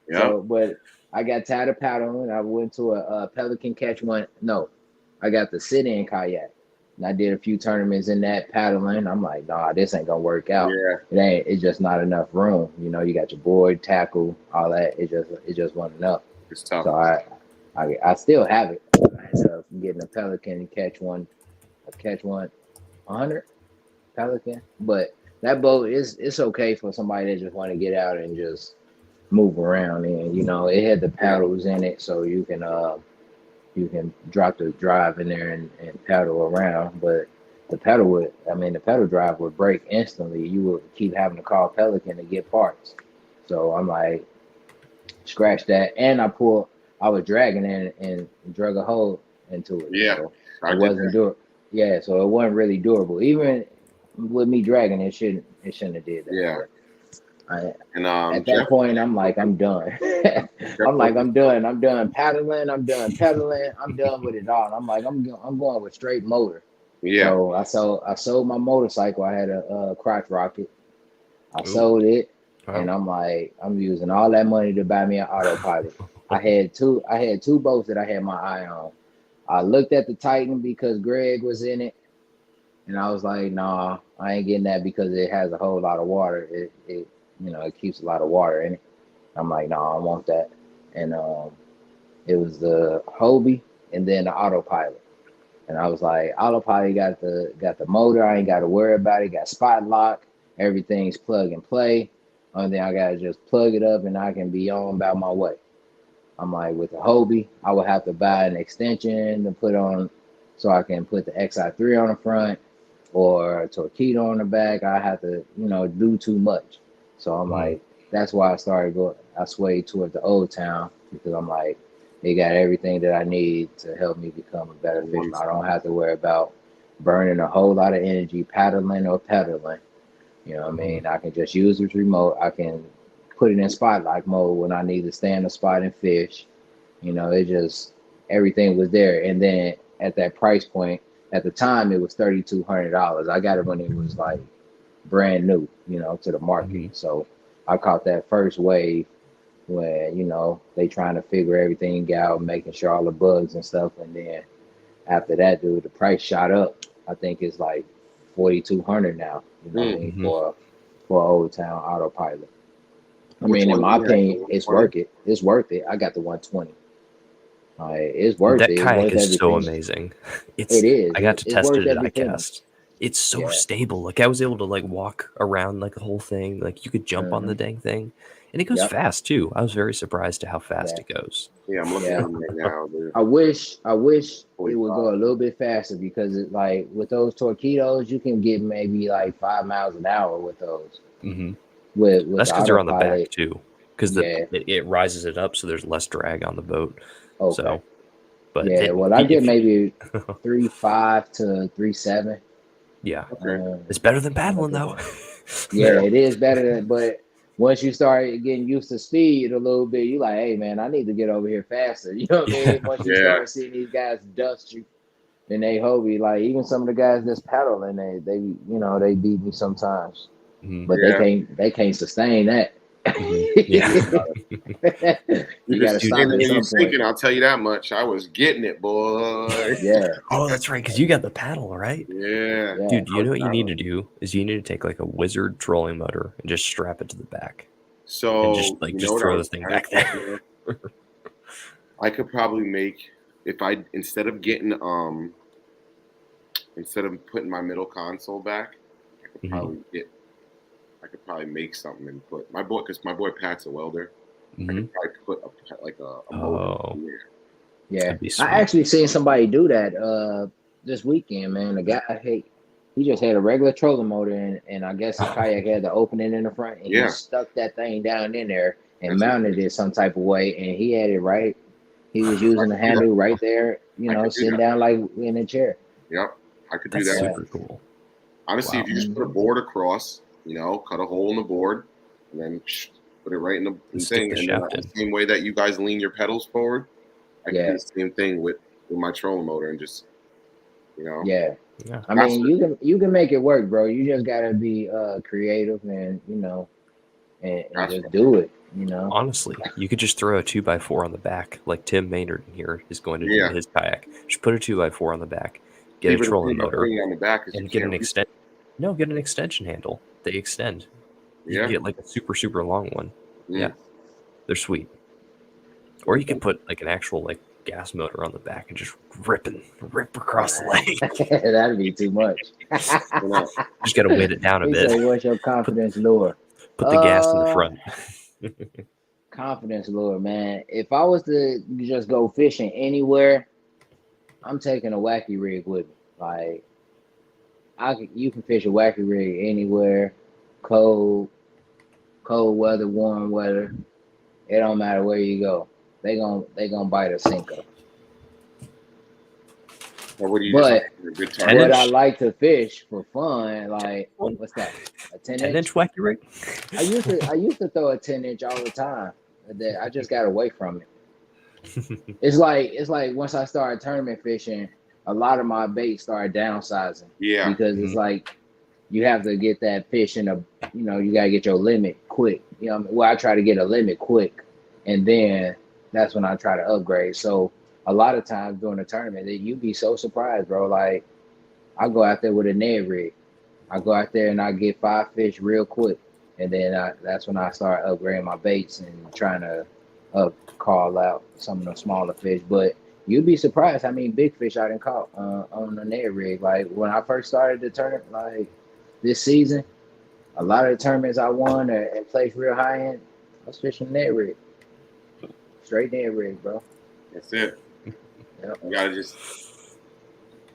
yep. But I got tired of paddling. I went to a Pelican catch one. No, I got the sit-in kayak. And I did a few tournaments in that paddling. I'm like, nah, this ain't gonna work out. Yeah, It ain't. It's just not enough room. You know, you got your board, tackle, all that. It just wasn't enough. it's tough. So I still have it. I ended up getting a Pelican and catch one 100 Pelican. But that boat is it's okay for somebody that just want to get out and just move around. And you know, it had the Yeah, paddles in it, so you can drop the drive in there and paddle around. But the pedal drive would break instantly. You would keep having to call Pelican to get parts. So I'm like, scratch that. And I was dragging in and drug a hole into it. yeah. So I it did wasn't that. durable. Yeah, so it wasn't really durable. Even with me dragging, it shouldn't have did that. Yeah, But I, and at that point, I'm like, I'm done. I'm like, I'm done. I'm done paddling. I'm done pedaling. I'm done with it all. And I'm like, I'm going with straight motor. Yeah, So I sold my motorcycle. I had a crotch rocket. I Ooh, sold it, wow. and I'm like, I'm using all that money to buy me an autopilot. I had two boats that I had my eye on. I looked at the Titan because Greg was in it, and I was like, nah, I ain't getting that because it has a whole lot of water. It you know, it keeps a lot of water in it. I'm like, nah, I don't want that. And it was the Hobie and then the autopilot. And I was like, autopilot got the motor. I ain't got to worry about it. Got spot lock. Everything's plug and play. Only thing I gotta just plug it up and I can be on about my way. I'm like, with the Hobie, I would have to buy an extension to put on so I can put the XI3 on the front or a Torpedo on the back. I have to, you know, do too much. So I'm Mhm. like, that's why I swayed toward the Old Town because I'm like, they got everything that I need to help me become a better fisherman. I don't have to worry about burning a whole lot of energy paddling or pedaling. You know what I Mhm. mean? I can just use this remote. I can put it in spotlight mode when I need to stay in the spot and fish. You know, it just everything was there. And then at that price point, at the time it was $3,200. I got it when it was like brand new, you know, to the market. Mhm. So I caught that first wave when, you know, they trying to figure everything out, making sure all the bugs and stuff. And then after that, dude, the price shot up. I think it's like 4,200 now, you know what I mean, Mhm. for Old Town Autopilot. I Which mean, in one my do you have? opinion, it's worth it. It's worth it. I got the 120. It's worth That it. It's kayak worth is so everything. amazing. It is. I got to It's test worth it at every penny. ICAST. It's so Yeah. stable. Like I was able to like walk around like the whole thing. Like you could jump on the dang thing, and it goes Yep. fast too. I was very surprised at how fast Yeah. it goes. Yeah, I'm looking Yeah. at them right now, dude. I wish it would 45. go a little bit faster because it like with those torpedoes, you can get maybe like 5 miles an hour with those. Mm-hmm. With That's the because they're on the back autopilot. too. Because Yeah. it rises it up, so there's less drag on the boat. Okay. So, but Yeah. Well, I get if you, maybe 3.5 to 3.7. yeah, Okay. it's better than paddling though. Yeah, it is better than, but once you start getting used to speed a little bit, you like, hey man, I need to get over here faster. You know what I mean? Once you Yeah. start seeing these guys dust you, then they Hobie, like even some of the guys that's paddling, they you know, they beat me sometimes. Mhm. But Yeah. they can't sustain that. Yeah. You gotta stop And at you're some point. sinking, I'll tell you that much. I was getting it, boy. Yeah. Oh, that's right, because you got the paddle, right? Yeah. Yeah. Dude, you know what you need to do is you need to take like a wizard trolling motor and just strap it to the back So and just you know just what throw I this was thing kinda back there. thinking of? I could probably make if I instead of putting my middle console back, I could probably make something and put because my boy Pat's a welder. I Mhm. could probably put a motor Oh, in there. Yeah. that'd be I sweet. actually seen somebody do that this weekend, man. The guy he just had a regular trolling motor and I guess his kayak had the opening in the front and Yeah. he stuck that thing down in there and That's mounted it some type of way and he had it right. He was using the handle right there, you I know, could do sitting that. down like in a chair. Yep, I could do That's that. super cool. Honestly, Wow. if you just put a board across, you know, cut a hole in the board, and then put it right in the And stick thing, the and then shaft the in. same way that you guys lean your pedals forward, I could do Yeah. the same thing with my trolling motor and just, you know. Yeah. Yeah. I mean, you can make it work, bro. You just gotta be creative and you know and That's just right. do it, you know. Honestly, you could just throw a 2x4 on the back, like Tim Maynard here is going to do Yeah. his kayak. Just put a 2x4 on the back, get Even a trolling motor, on the back is and you get an can't reach. extension. No, get an extension handle. They extend. You Yeah. can get like a super long one. Mm. Yeah, they're sweet. Or you can put like an actual like gas motor on the back and just rip across the lake. That'd be too much. Just gotta weight it down a He bit. said, "What's your confidence lure?" Put the gas in the front. Confidence lure, man. If I was to just go fishing anywhere, I'm taking a wacky rig with me. Like you can fish a wacky rig anywhere, cold weather, warm weather. It don't matter where you go. They gonna bite a sinker. Or what do you But just a good 10 target? what I inch? like to fish for fun, like what's that? A 10 10 inch? inch wacky rig? I used to throw a 10 inch all the time. That I just got away from it. It's like once I started tournament fishing, a lot of my baits started downsizing. Yeah. Because it's like you have to get that fish in you gotta get your limit quick. You know, well, I try to get a limit quick, and then that's when I try to upgrade. So a lot of times during the tournament, you'd be so surprised, bro. Like I go out there with a Ned rig. I go out there and I get 5 fish real quick, and then that's when I start upgrading my baits and trying to call out some of the smaller fish. But you'd be surprised how many big fish I done caught on the Ned rig. Like when I first started the tournament, like this season, a lot of the tournaments I won and placed real high end, I was fishing Ned rig, straight Ned rig, bro. That's it. Yep.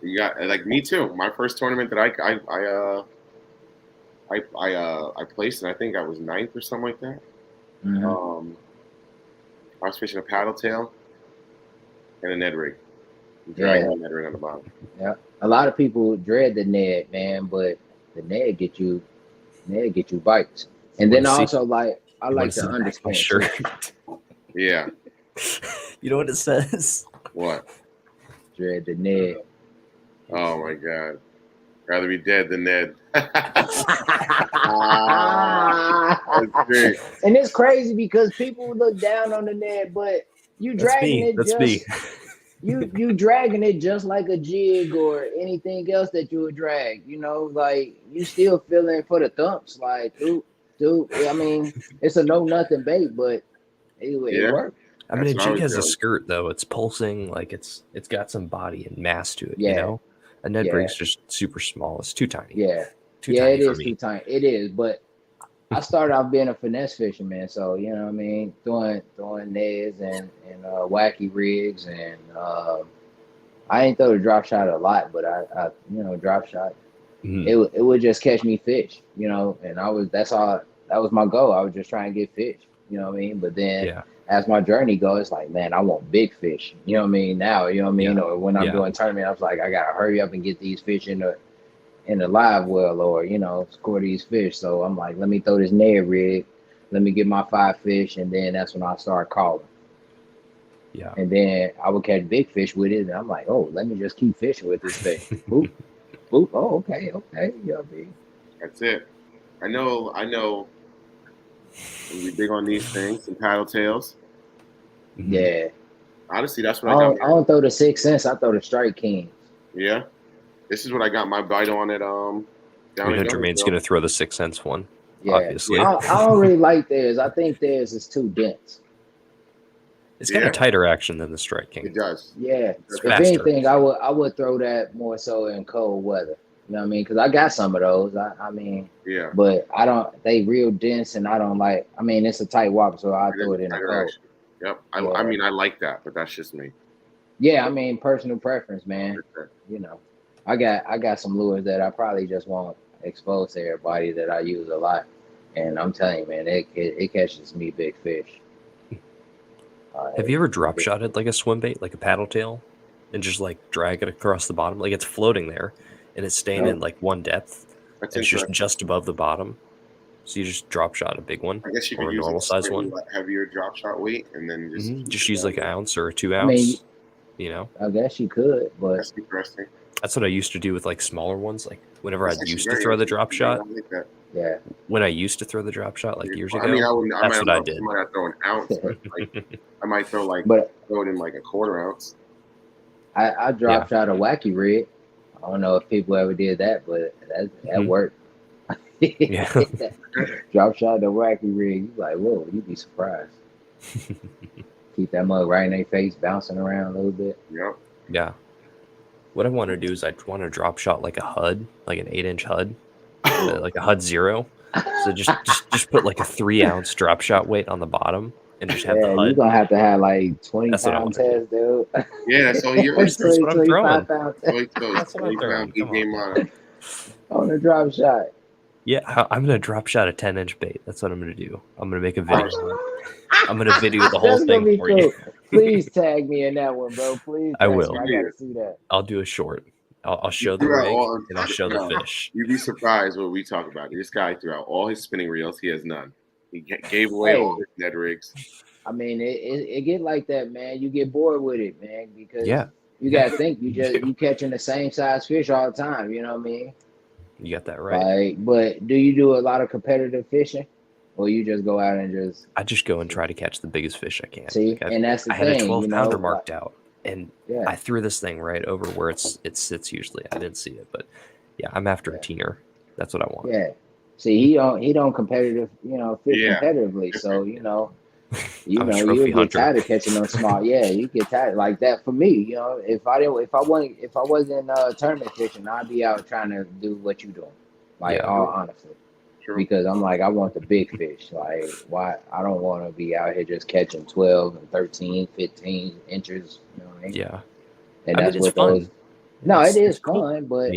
You got like me too. My first tournament that I placed, and I think I was 9th or something like that. Mm-hmm. I was fishing a paddle tail and a Ned rig. Yeah. Ned rig on the bottom. Yeah. A lot of people dread the Ned, man, but the Ned get you bites. And then also like I You like want to the see the back of my underspin shirt? Yeah. You know what it says? What? Dread the Ned. Oh my God. Rather be dead than Ned. That's great. And it's crazy because people look down on the Ned, but you That's dragging me. it That's me. just you dragging it just like a jig or anything else that you would drag. You know, like you still feeling for the thumps. Like, dude. I mean, it's a no nothing bait, but it Yeah. worked. I mean, a That's what I jig was has a doing. skirt though. It's pulsing, like it's got some body and mass to it. Yeah. You know, a Ned Yeah. rig's just super small. It's too tiny. Yeah. Too Yeah, tiny it for is me. too tiny. It is, but I started off being a finesse fisherman, so you know what I mean, throwing neds and wacky rigs, and I ain't throw the drop shot a lot, but I drop shot. Mhm. It would just catch me fish, you know, and that was my goal. I was just trying to get fish, you know what I mean. But then Yeah. as my journey goes, it's like, man, I want big fish, you know what I mean. Now, you know what I mean, Yeah. or when I'm Yeah. doing tournament, I was like, I gotta hurry up and get these fish in the live well, or score these fish. So I'm like, let me throw this Ned rig, let me get my 5 fish, and then that's when I start calling. Yeah. And then I would catch big fish with it, and I'm like, oh, let me just keep fishing with this fish. Boop, boop. Oh, okay. You know what I mean? That's it. I know. We big on these things, some paddle tails. Mhm. Yeah. Honestly, that's what I I got. don't throw the 6 cents. I throw the Strike Kings. Yeah. This is what I got my bite on at down We in know Jermaine's Guntersville. going to throw the 6 cents one. Yeah. Obviously. I don't really like theirs. I think theirs is too dense. It's got Yeah. a tighter action than the Strike King. It does. Yeah. It's If faster. anything, I would throw that more so in cold weather. You know what I mean? Because I got some of those. I mean, Yeah. but I don't. They real dense, and I don't like. I mean, it's a tight whopper, so I It throw is it in the tighter cold. action. Yep. Yeah. I mean, I like that, but that's just me. Yeah, I mean, personal preference, man. You know, I got some lures that I probably just won't expose to everybody that I use a lot, and I'm telling you, man, it catches me big fish. Have you ever drop shotted like a swim bait, like a paddle tail, and just like drag it across the bottom? Like it's floating there, and it's staying in like one depth. That's It's interesting. just above the bottom. So you just drop shot a big one I guess you or could a use normal a size slightly one. heavier drop shot weight, and then Just use like an ounce or a 2 I ounce. mean, You know, I guess you could, but that's interesting. that's what I used to do with like smaller ones. Like whenever That's I actually used to very throw the interesting. drop shot. I like that. yeah, When I used to throw the drop shot like years ago, I mean, I that's might what I did. not throw an ounce, but like I might throw but throw it in like a quarter ounce. I dropped out a wacky rig. I don't know if people ever did that, but that worked. Yeah. Drop shot the wacky rig. You like, whoa, you'd be surprised. Keep that mug right in their face, bouncing around a little bit. Yep. Yeah. What I want to do is I want to drop shot like a HUD, like an 8-inch HUD, like a HUD 0. So just put like a 3 ounce drop shot weight on the bottom and just have the HUD. You're gonna have to have like 20 That's what I pound wanna do. test, dude. Yeah, so you're That's what I'm throwing. 25 pound That's what I'm throwing. Come on. on the drop shot. Yeah, I'm gonna drop shot a 10-inch bait. That's what I'm gonna do. I'm gonna make a video. I'm gonna video the whole That's thing gonna be for cool. you. Please tag me in that one, bro. Please. I will. I gotta see that. I'll do a short. I'll show the rig and I'll show the fish. You'd be surprised what we talk about. This guy threw out all his spinning reels. He has none. He gave away all his Ned rigs. I mean, it get like that, man. You get bored with it, man, because Yeah. you gotta think you catching the same size fish all the time. You know what I mean? You got that right. Like, but do you do a lot of competitive fishing, or you just go out and just? I just go and try to catch the biggest fish I can. See, and that's the I thing. had a 12-pounder you know, marked out, and I threw this thing right over where it sits usually. I didn't see it, but yeah, I'm after a teener. That's what I want. Yeah. See, he don't competitive, fish competitively. So you get tired of catching them small. Yeah, you get tired like that. For me, if I wasn't tournament fishing, I'd be out trying to do what you doing. Like, all honestly. True. Because I'm like, I want the big fish. Like, why? I don't want to be out here just catching 12 and 13, 15 inches. You know what I mean? Yeah. And that's what those. No, it is fun, but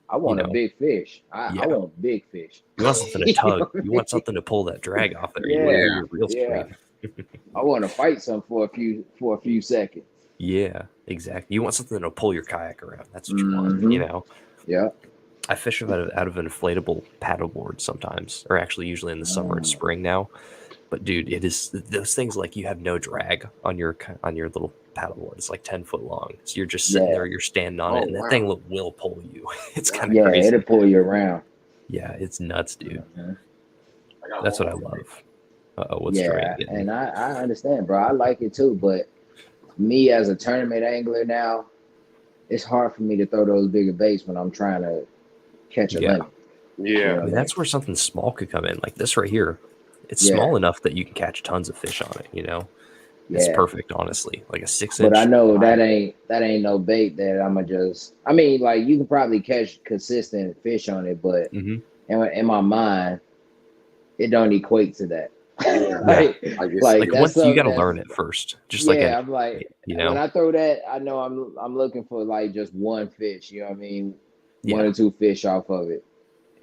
I want a big fish. I want big fish. You want something to tug. You want something to pull that drag off there. You want your real strength. I want to fight some for a few seconds. Yeah, exactly. You want something to pull your kayak around. That's what you want. Yeah. I fish out of an inflatable paddleboard sometimes, or actually usually in the summer and spring now. But dude, it is those things like you have no drag on your little paddleboard. It's like 10 foot long, so you're just sitting there, you're standing on it, and that thing will pull you. It's kind of crazy. It'll pull you around. Yeah, it's nuts, dude. Mm-hmm. That's what I love. What's and I understand, bro. I like it too, but me as a tournament angler now, it's hard for me to throw those bigger baits when I'm trying to catch a limit. Yeah, I mean, that's where something small could come in, like this right here. It's small enough that you can catch tons of fish on it. It's perfect, honestly, like a 6-inch. But I know that ain't no bait that I'ma just. I mean, like you can probably catch consistent fish on it, but in my mind, it don't equate to that. like once you got to learn it first. Just I'm like, when I throw that, I know I'm looking for like just one fish. You know what I mean? 1 or 2 fish off of it.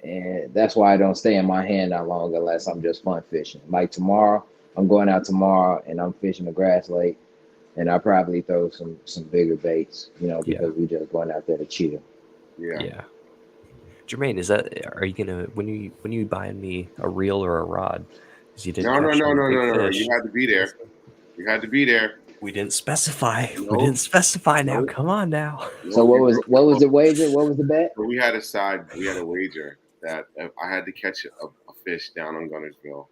And that's why I don't stay in my hand that long unless I'm just fun fishing. Like tomorrow, I'm going out tomorrow and I'm fishing the grass lake, and I probably throw some bigger baits, because we just going out there to chill. Yeah. Jermaine, are you gonna when you buying me a reel or a rod? Because you didn't. No. You had to be there. You had to be there. We didn't specify. Nope. We didn't specify. Now, come on now. So what was the wager? What was the bet? We had a wager that I had to catch a fish down on Guntersville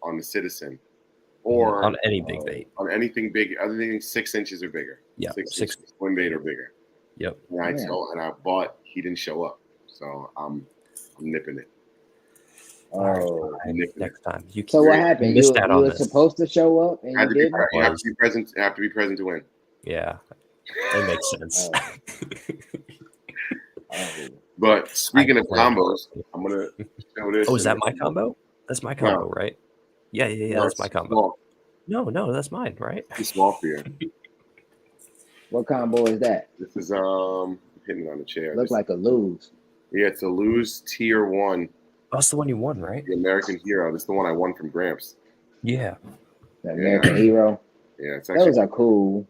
on the Citizen, or on any big bait, on anything big, other than 6 inches or bigger. Yeah, 6 swim bait or bigger. Yep. And I bought. He didn't show up, so I'm nipping it. Oh, next time. So what happened? You were supposed to show up, and you didn't. You have to be present. Have to be present to win. Yeah, that makes sense. But speaking of combos, I'm gonna show this. Oh, is that my combo? That's my combo, right? Yeah. That's my combo. Small. No, that's mine, right? It's small for you. What combo is that? This is hitting on the chair. Looks like a lose. Yeah, it's a lose tier 1. That's the one you won, right? The American Hero. That's the one I won from Gramps. Yeah. The American Hero. Yeah, it's actually, those are cool.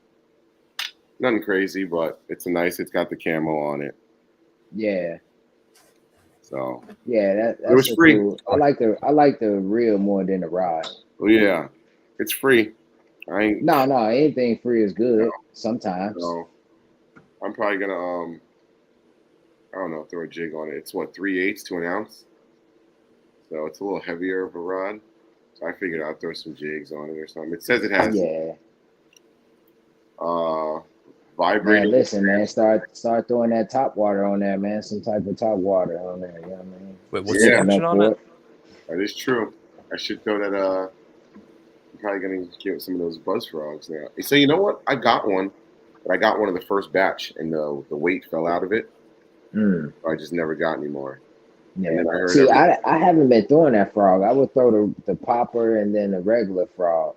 Nothing crazy, but it's it's got the camo on it. Yeah. So. Yeah, that's it was free. Cool. I like the reel more than the rod. Well, yeah, it's free. No, anything free is good sometimes. So I'm probably gonna I don't know, throw a jig on it. It's 3/8 to an ounce. So it's a little heavier of a rod. So I figured I'd throw some jigs on it or something. It says it has vibrating. Man, listen, man, start throwing that top water on there, man. Some type of top water on there. You know what I mean? Wait, what's the action on it? That is true. I should throw that I'm probably gonna get some of those buzz frogs now. So you know what? I got one, but I got one of the first batch and the weight fell out of it. So I just never got any more. Yeah. And then I heard I haven't been throwing that frog. I would throw the popper and then the regular frog.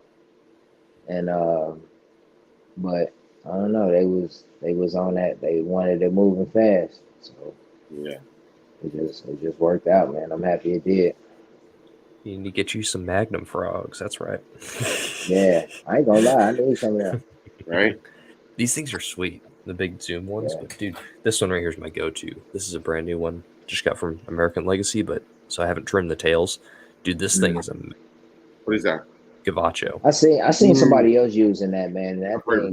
And but I don't know. They was on that. They wanted it moving fast. So yeah, it just worked out, man. I'm happy it did. You need to get you some Magnum frogs. That's right. Yeah, I ain't gonna lie. I need some of that. Right? These things are sweet. The big zoom ones. Yeah. But dude, this one right here is my go-to. This is a brand new one. Just got from American Legacy, so I haven't trimmed the tails. Dude, this thing is amazing. What is that? Gavacho. I seen somebody else using that, man. That thing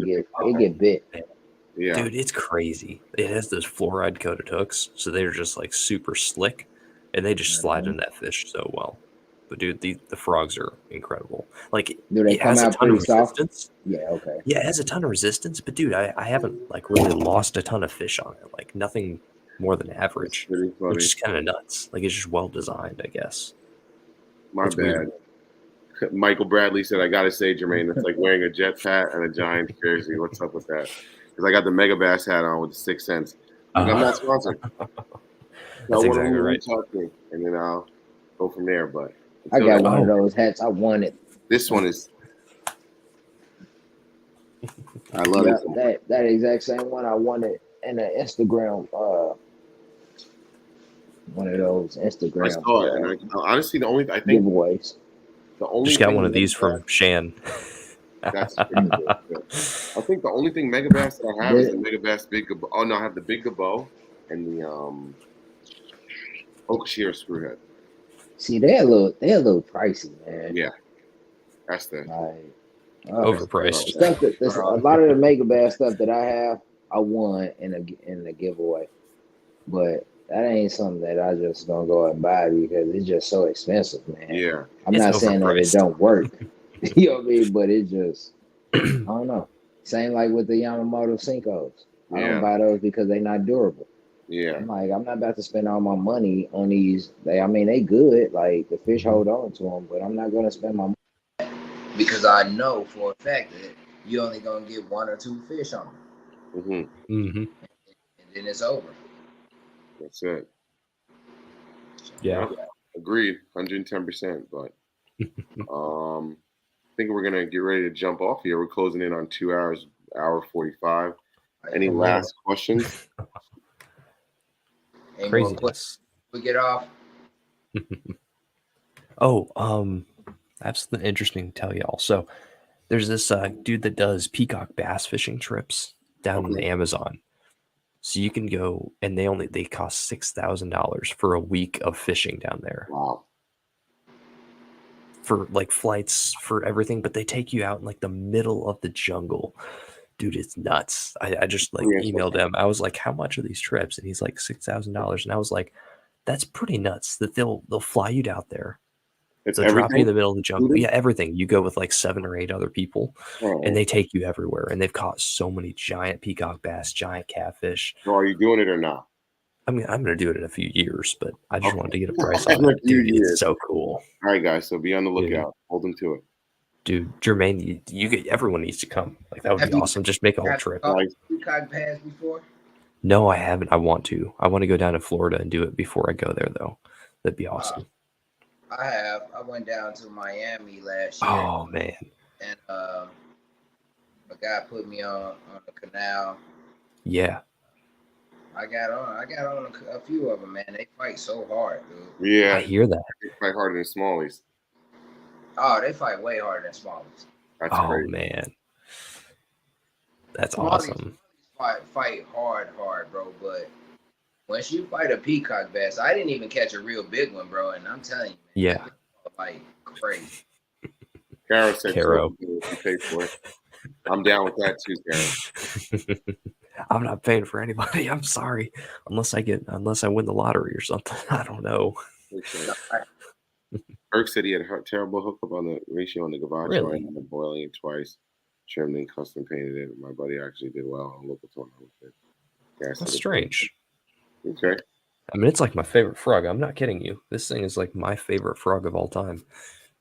get bit. Yeah. Dude, it's crazy. It has those fluoride coated hooks, so they're just like super slick, and they just slide in that fish so well. But dude, the frogs are incredible. Like, do they come out pretty soft? Yeah, okay. Yeah, it has a ton of resistance, but dude, I haven't like really lost a ton of fish on it. Like nothing more than average, which is kind of nuts. Like it's just well designed, I guess. My bad. Michael Bradley said, "I gotta say, Jermaine, it's like wearing a Jets hat and a Giants jersey. What's up with that?" Because I got the Mega Bass hat on with the 6 cents. I'm not sponsored. That's exactly right. And then I'll go from there. But I got one of those hats. I won it. This one is. I love it. That exact same one. I won it in an Instagram. One of those Instagram. I saw it, and honestly, I think giveaways. The only just got one of these from Shan. That's pretty good. I think the only thing Mega Bass that I have is the Mega Bass Big Gabo. Oh no, I have the Big Gabo and the Oak Shear Screwhead. See, they're a little pricey, man. Yeah. That's the Like, Overpriced. stuff that a lot of the mega bad stuff that I have, I won in a giveaway, but that ain't something that I just gonna go and buy because it's just so expensive, man. yeah. I'm It's not saying that it overpriced. don't work, you know what I mean, but it just I don't know. Same like with the Yamamoto Senkos. I don't Yeah. buy those because they're not durable. Yeah. I'm like, I'm not about to spend all my money on these. They good. Like the fish hold on to them, but I'm not gonna spend my money because I know for a fact that you only gonna get 1 or 2 fish on them, and then it's over. That's it. Yeah. Agreed. 110%. But I think we're gonna get ready to jump off here. We're closing in on 2 hours, hour 45. Any last questions? Any more Craziness. questions? We get off. I have something interesting to tell y'all. So there's this dude that does peacock bass fishing trips down in the Amazon. So you can go, and they cost $6,000 for a week of fishing down there. Wow. For like flights, for everything, but they take you out in like the middle of the jungle. Dude, it's nuts. I just like emailed him. I was like, how much are these trips? And he's like $6,000. And I was like, that's pretty nuts that they'll fly you out there. It's They'll drop you in the middle of the jungle. Mhm. Yeah, everything. You go with like 7 or 8 other people, Oh. and they take you everywhere. And they've caught so many giant peacock bass, giant catfish. So are you doing it or not? I mean, I'm going to do it in a few years, but I just wanted to get a price on it. Dude, it's so cool. All right, guys. So be on the lookout. Hold them to it. Dude, Jermaine, everyone needs to come. Like, that would be awesome. Just make a whole trip. Peacock bass before? No, I haven't. I want to. I want to go down to Florida and do it before I go there, though. That'd be awesome. I have. I went down to Miami last year. Oh, man. And a guy put me on the canal. Yeah. I got on a few of them, man. They fight so hard, dude. Yeah. I hear that. They fight harder than smallies. Oh, they fight way harder than smallies. That's crazy. Man. That's smallies, awesome. Fight hard, bro. But once you fight a peacock bass, I didn't even catch a real big one, bro. And I'm telling you, man, like crazy. Karen said, Caro. You pay for it. I'm down with that too, Karen. I'm not paying for anybody. I'm sorry. Unless I win the lottery or something. I don't know. Kirk said he had a terrible hookup on the ratio on the Gavacho. Really? I ended up boiling it twice, trimmed and custom painted it. My buddy actually did well on local tournament with it. Yeah, That's strange. Okay. I mean, it's like my favorite frog. I'm not kidding you. This thing is like my favorite frog of all time.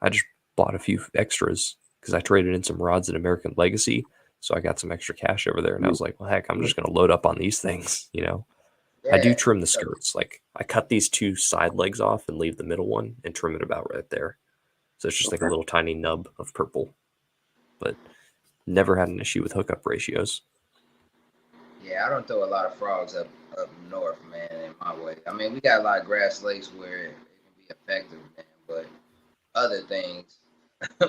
I just bought a few extras because I traded in some rods at American Legacy. So I got some extra cash over there. And I was like, well, heck, I'm just going to load up on these things, you know? Yeah. I do trim the skirts. Like I cut these 2 side legs off and leave the middle one and trim it about right there. So it's just like a little tiny nub of purple. But never had an issue with hookup ratios. Yeah, I don't throw a lot of frogs up north, man, in my way. I mean, we got a lot of grass lakes where it can be effective, man, but other things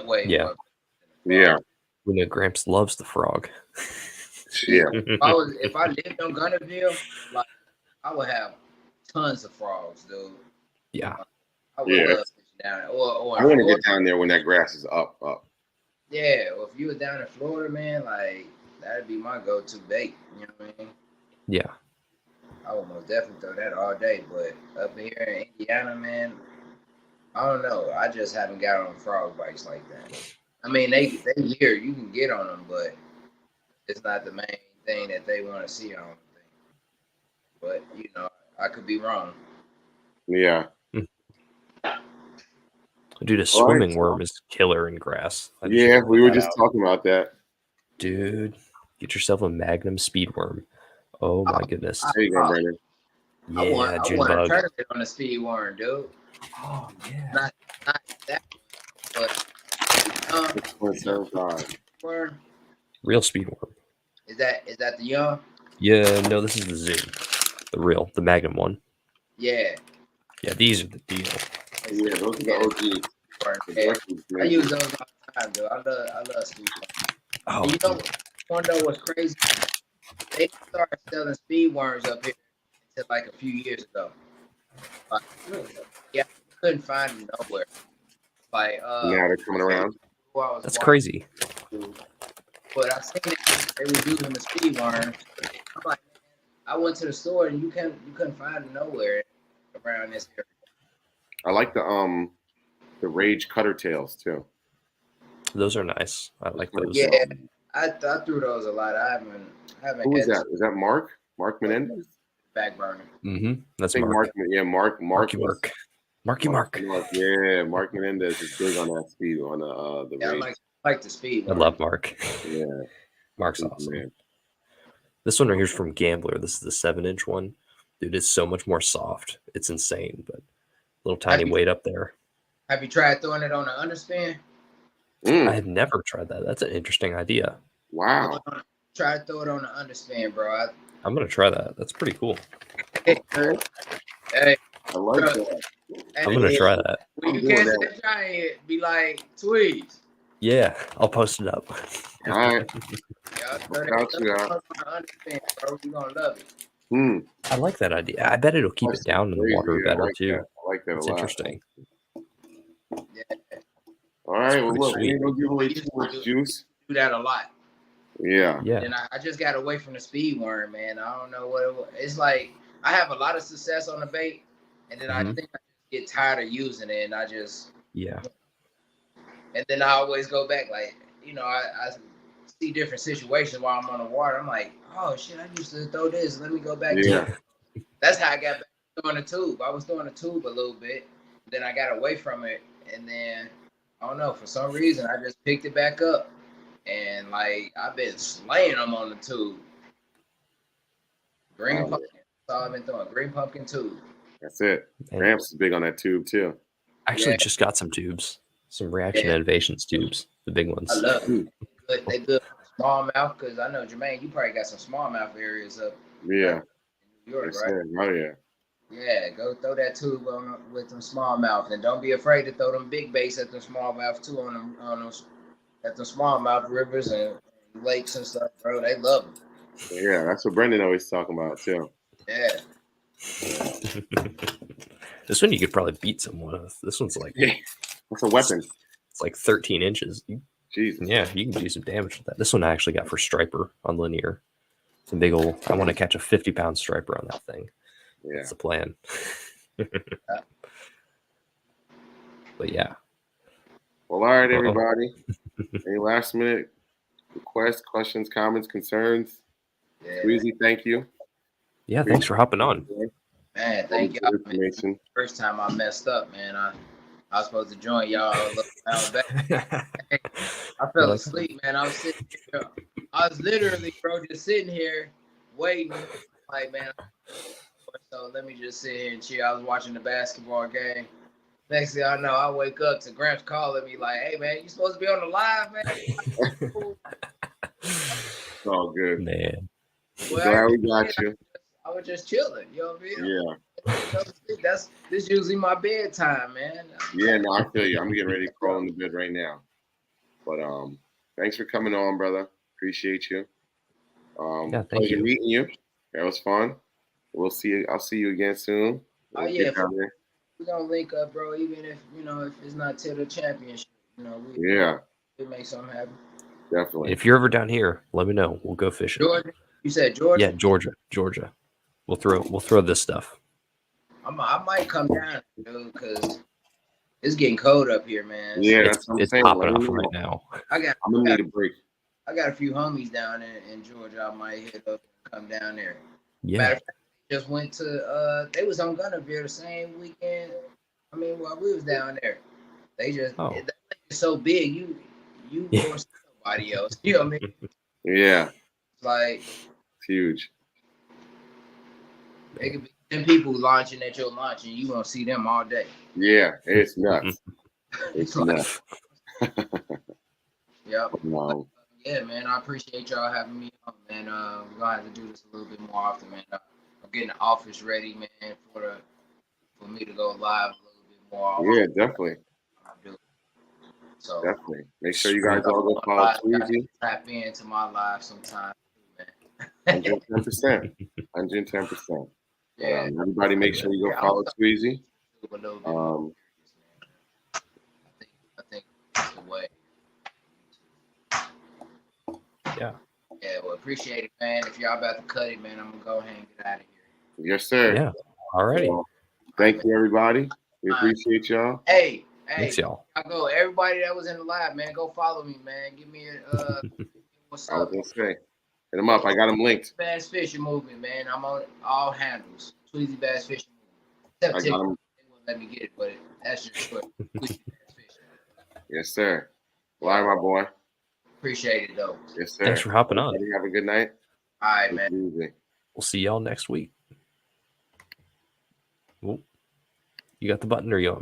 way more. Yeah. We know Gramps loves the frog. Yeah. If I lived on Gunterville, like I would have tons of frogs, dude. Yeah. I would love to fish down there. Or I want to get down there when that grass is up. Yeah, well, if you were down in Florida, man, like that'd be my go-to bait. You know what I mean? Yeah. I would most definitely throw that all day. But up here in Indiana, man, I don't know. I just haven't got on frog bites like that. I mean, they here, you can get on them, but it's not the main thing that they want to see on them. But, you know, I could be wrong. Yeah. Dude, a swimming worm is killer in grass. Yeah, we were just talking about that. Dude, get yourself a Magnum speed worm. Oh, my goodness. There you go, Brandon. Yeah, I want a tournament on a speed worm, dude. Oh, yeah. Not that, but... Real speed worm. Is that the young? Yeah, no, this is the Zoom. The Magnum one. Yeah. Yeah, these are the deal. Yeah, those are the OGs. I use those all the time, dude. I love speed worms. Oh, and you know what's crazy? They started selling speed worms up here until like a few years ago. Yeah, couldn't find them nowhere. Like now they're coming around. who I was That's watching, crazy. but I seen it. They were using the speed worm. I'm like, I went to the store and you couldn't find it nowhere around this area. I like the Rage Cutter Tails too. Those are nice. I like those. Yeah, I threw those a lot. I haven't. Who is had that? Is that Mark? Mark Menendez? back burner. Mm-hmm. That's I think Mark. Mark. Marky Was, Mark. Yeah, Mark Menendez is big on that speed on the Yeah, Rage. I like the speed I worm. love Mark. Yeah, Mark's awesome. Man. This one right here is from Gambler. This is the 7-inch one. Dude, it's so much more soft. It's insane, but little tiny weight up there. Have you tried throwing it on an underspin? I have never tried that. That's an interesting idea. Wow. Try to throw it on an underspin, bro. I'm gonna try that. That's pretty cool. Hey, I like that. I'm gonna try that. When you catch that giant, be like, tweeze. Yeah, I'll post it up. All right. Underspin, bro. You gonna love it. I like that idea. I bet it'll keep it down in the water better too. I like that It's a lot. interesting. Yeah. All right. Well, look, sweet. we don't give away too much juice. Do that a lot. Yeah. And I just got away from the speed worm, man. I don't know what it was. It's like I have a lot of success on the bait, and then I think I get tired of using it, and I just And then I always go back, like, you know, I see different situations while I'm on the water. I'm like, oh shit, I used to throw this. Let me go back to it. That's how I got back to throwing the tube. I was throwing the tube a little bit, then I got away from it, and then I don't know, for some reason I just picked it back up. And like I've been slaying them on the tube. Green pumpkin. That's all I've been throwing. Green pumpkin tube. That's it. Gramps is big on that tube too. Actually, just got some tubes, some reaction innovations tubes, the big ones. I love them. They good smallmouth, because I know Jermaine, you probably got some smallmouth areas up. Yeah. In New York, right? Oh yeah. Yeah, go throw that tube on with them smallmouth, and don't be afraid to throw them big baits at the smallmouth too at the smallmouth rivers and lakes and stuff, bro. They love them. Yeah, that's what Brendan always talking about too. Yeah. This one you could probably beat someone with. This one's like that's a weapon. It's like 13 inches. Jesus. Yeah, you can do some damage with that. This one I actually got for striper on linear. It's a big old. I want to catch a 50-pound striper on that thing. Yeah, that's the plan. But yeah. Well, all right, everybody. Any last minute requests, questions, comments, concerns? Weezy, thank you. Yeah, thanks for hopping on. Man, thank you. First time I messed up, man. I was supposed to join y'all a little while back. I fell asleep, man. I was sitting here. I was literally, bro, just sitting here waiting. Like, man, so let me just sit here and chill. I was watching the basketball game. Next thing I know, I wake up to Gramps calling me like, hey, man, you supposed to be on the live, man? It's all good. Man. Well, glad we got you. I was just chilling, you know what I mean? Yeah. This usually my bedtime, man. Yeah, no, I feel you. I'm getting ready to crawl into bed right now. But thanks for coming on, brother. Appreciate you. Thank you. Meeting you. That was fun. We'll see you. I'll see you again soon. We're gonna link up, bro. Even if if it's not till the championship, we make something happen. Definitely. If you're ever down here, let me know. We'll go fishing. Georgia? You said Georgia? Yeah, Georgia. We'll throw this stuff. I might come down, dude, because it's getting cold up here, man. Yeah, that's what I'm it's saying. Popping off right now. I'm gonna need a break. I got a few homies down in Georgia. I might hit up and come down there. Yeah. Matter of fact, just went to they was on Gunterville the same weekend. I mean, while we was down there, they just that lake is so big. You more somebody else. You know what I mean? Yeah. Like it's huge. It could be 10 people launching at your launch, and you gonna see them all day. Yeah, it's nuts. It's nuts. Yep. Yeah, man. I appreciate y'all having me on, man. We're gonna have to do this a little bit more often, man. I'm getting the office ready, man, for me to go live a little bit more often. Yeah, definitely. So definitely make sure you guys all go follow Tweezy. Tap into my live sometime, man. 110%. 110%. Yeah. Everybody, make sure you go follow Tweezy. I think that's the way. Yeah. Yeah, well, appreciate it, man. If y'all about to cut it, man, I'm gonna go ahead and get out of here. Yes, sir. Yeah. Alrighty. Well, thank you, everybody. We appreciate y'all. Hey, Thanks, y'all. I go. Everybody that was in the live, man, go follow me, man. Give me a what's I was up? gonna say, hit them up. I got them linked. Bass Fishing Movement, man. I'm on all handles. Tweezy Bass Fishing Movement. I Except got TikTok, them. they won't let me get it, but that's just short. Tweezy Bass Fishing. Yes, sir. Well, all right, my boy. Appreciate it, though. Yes, sir. Thanks for hopping on. Everybody have a good night. All right, man. We'll see y'all next week. Ooh. You got the button or you want me?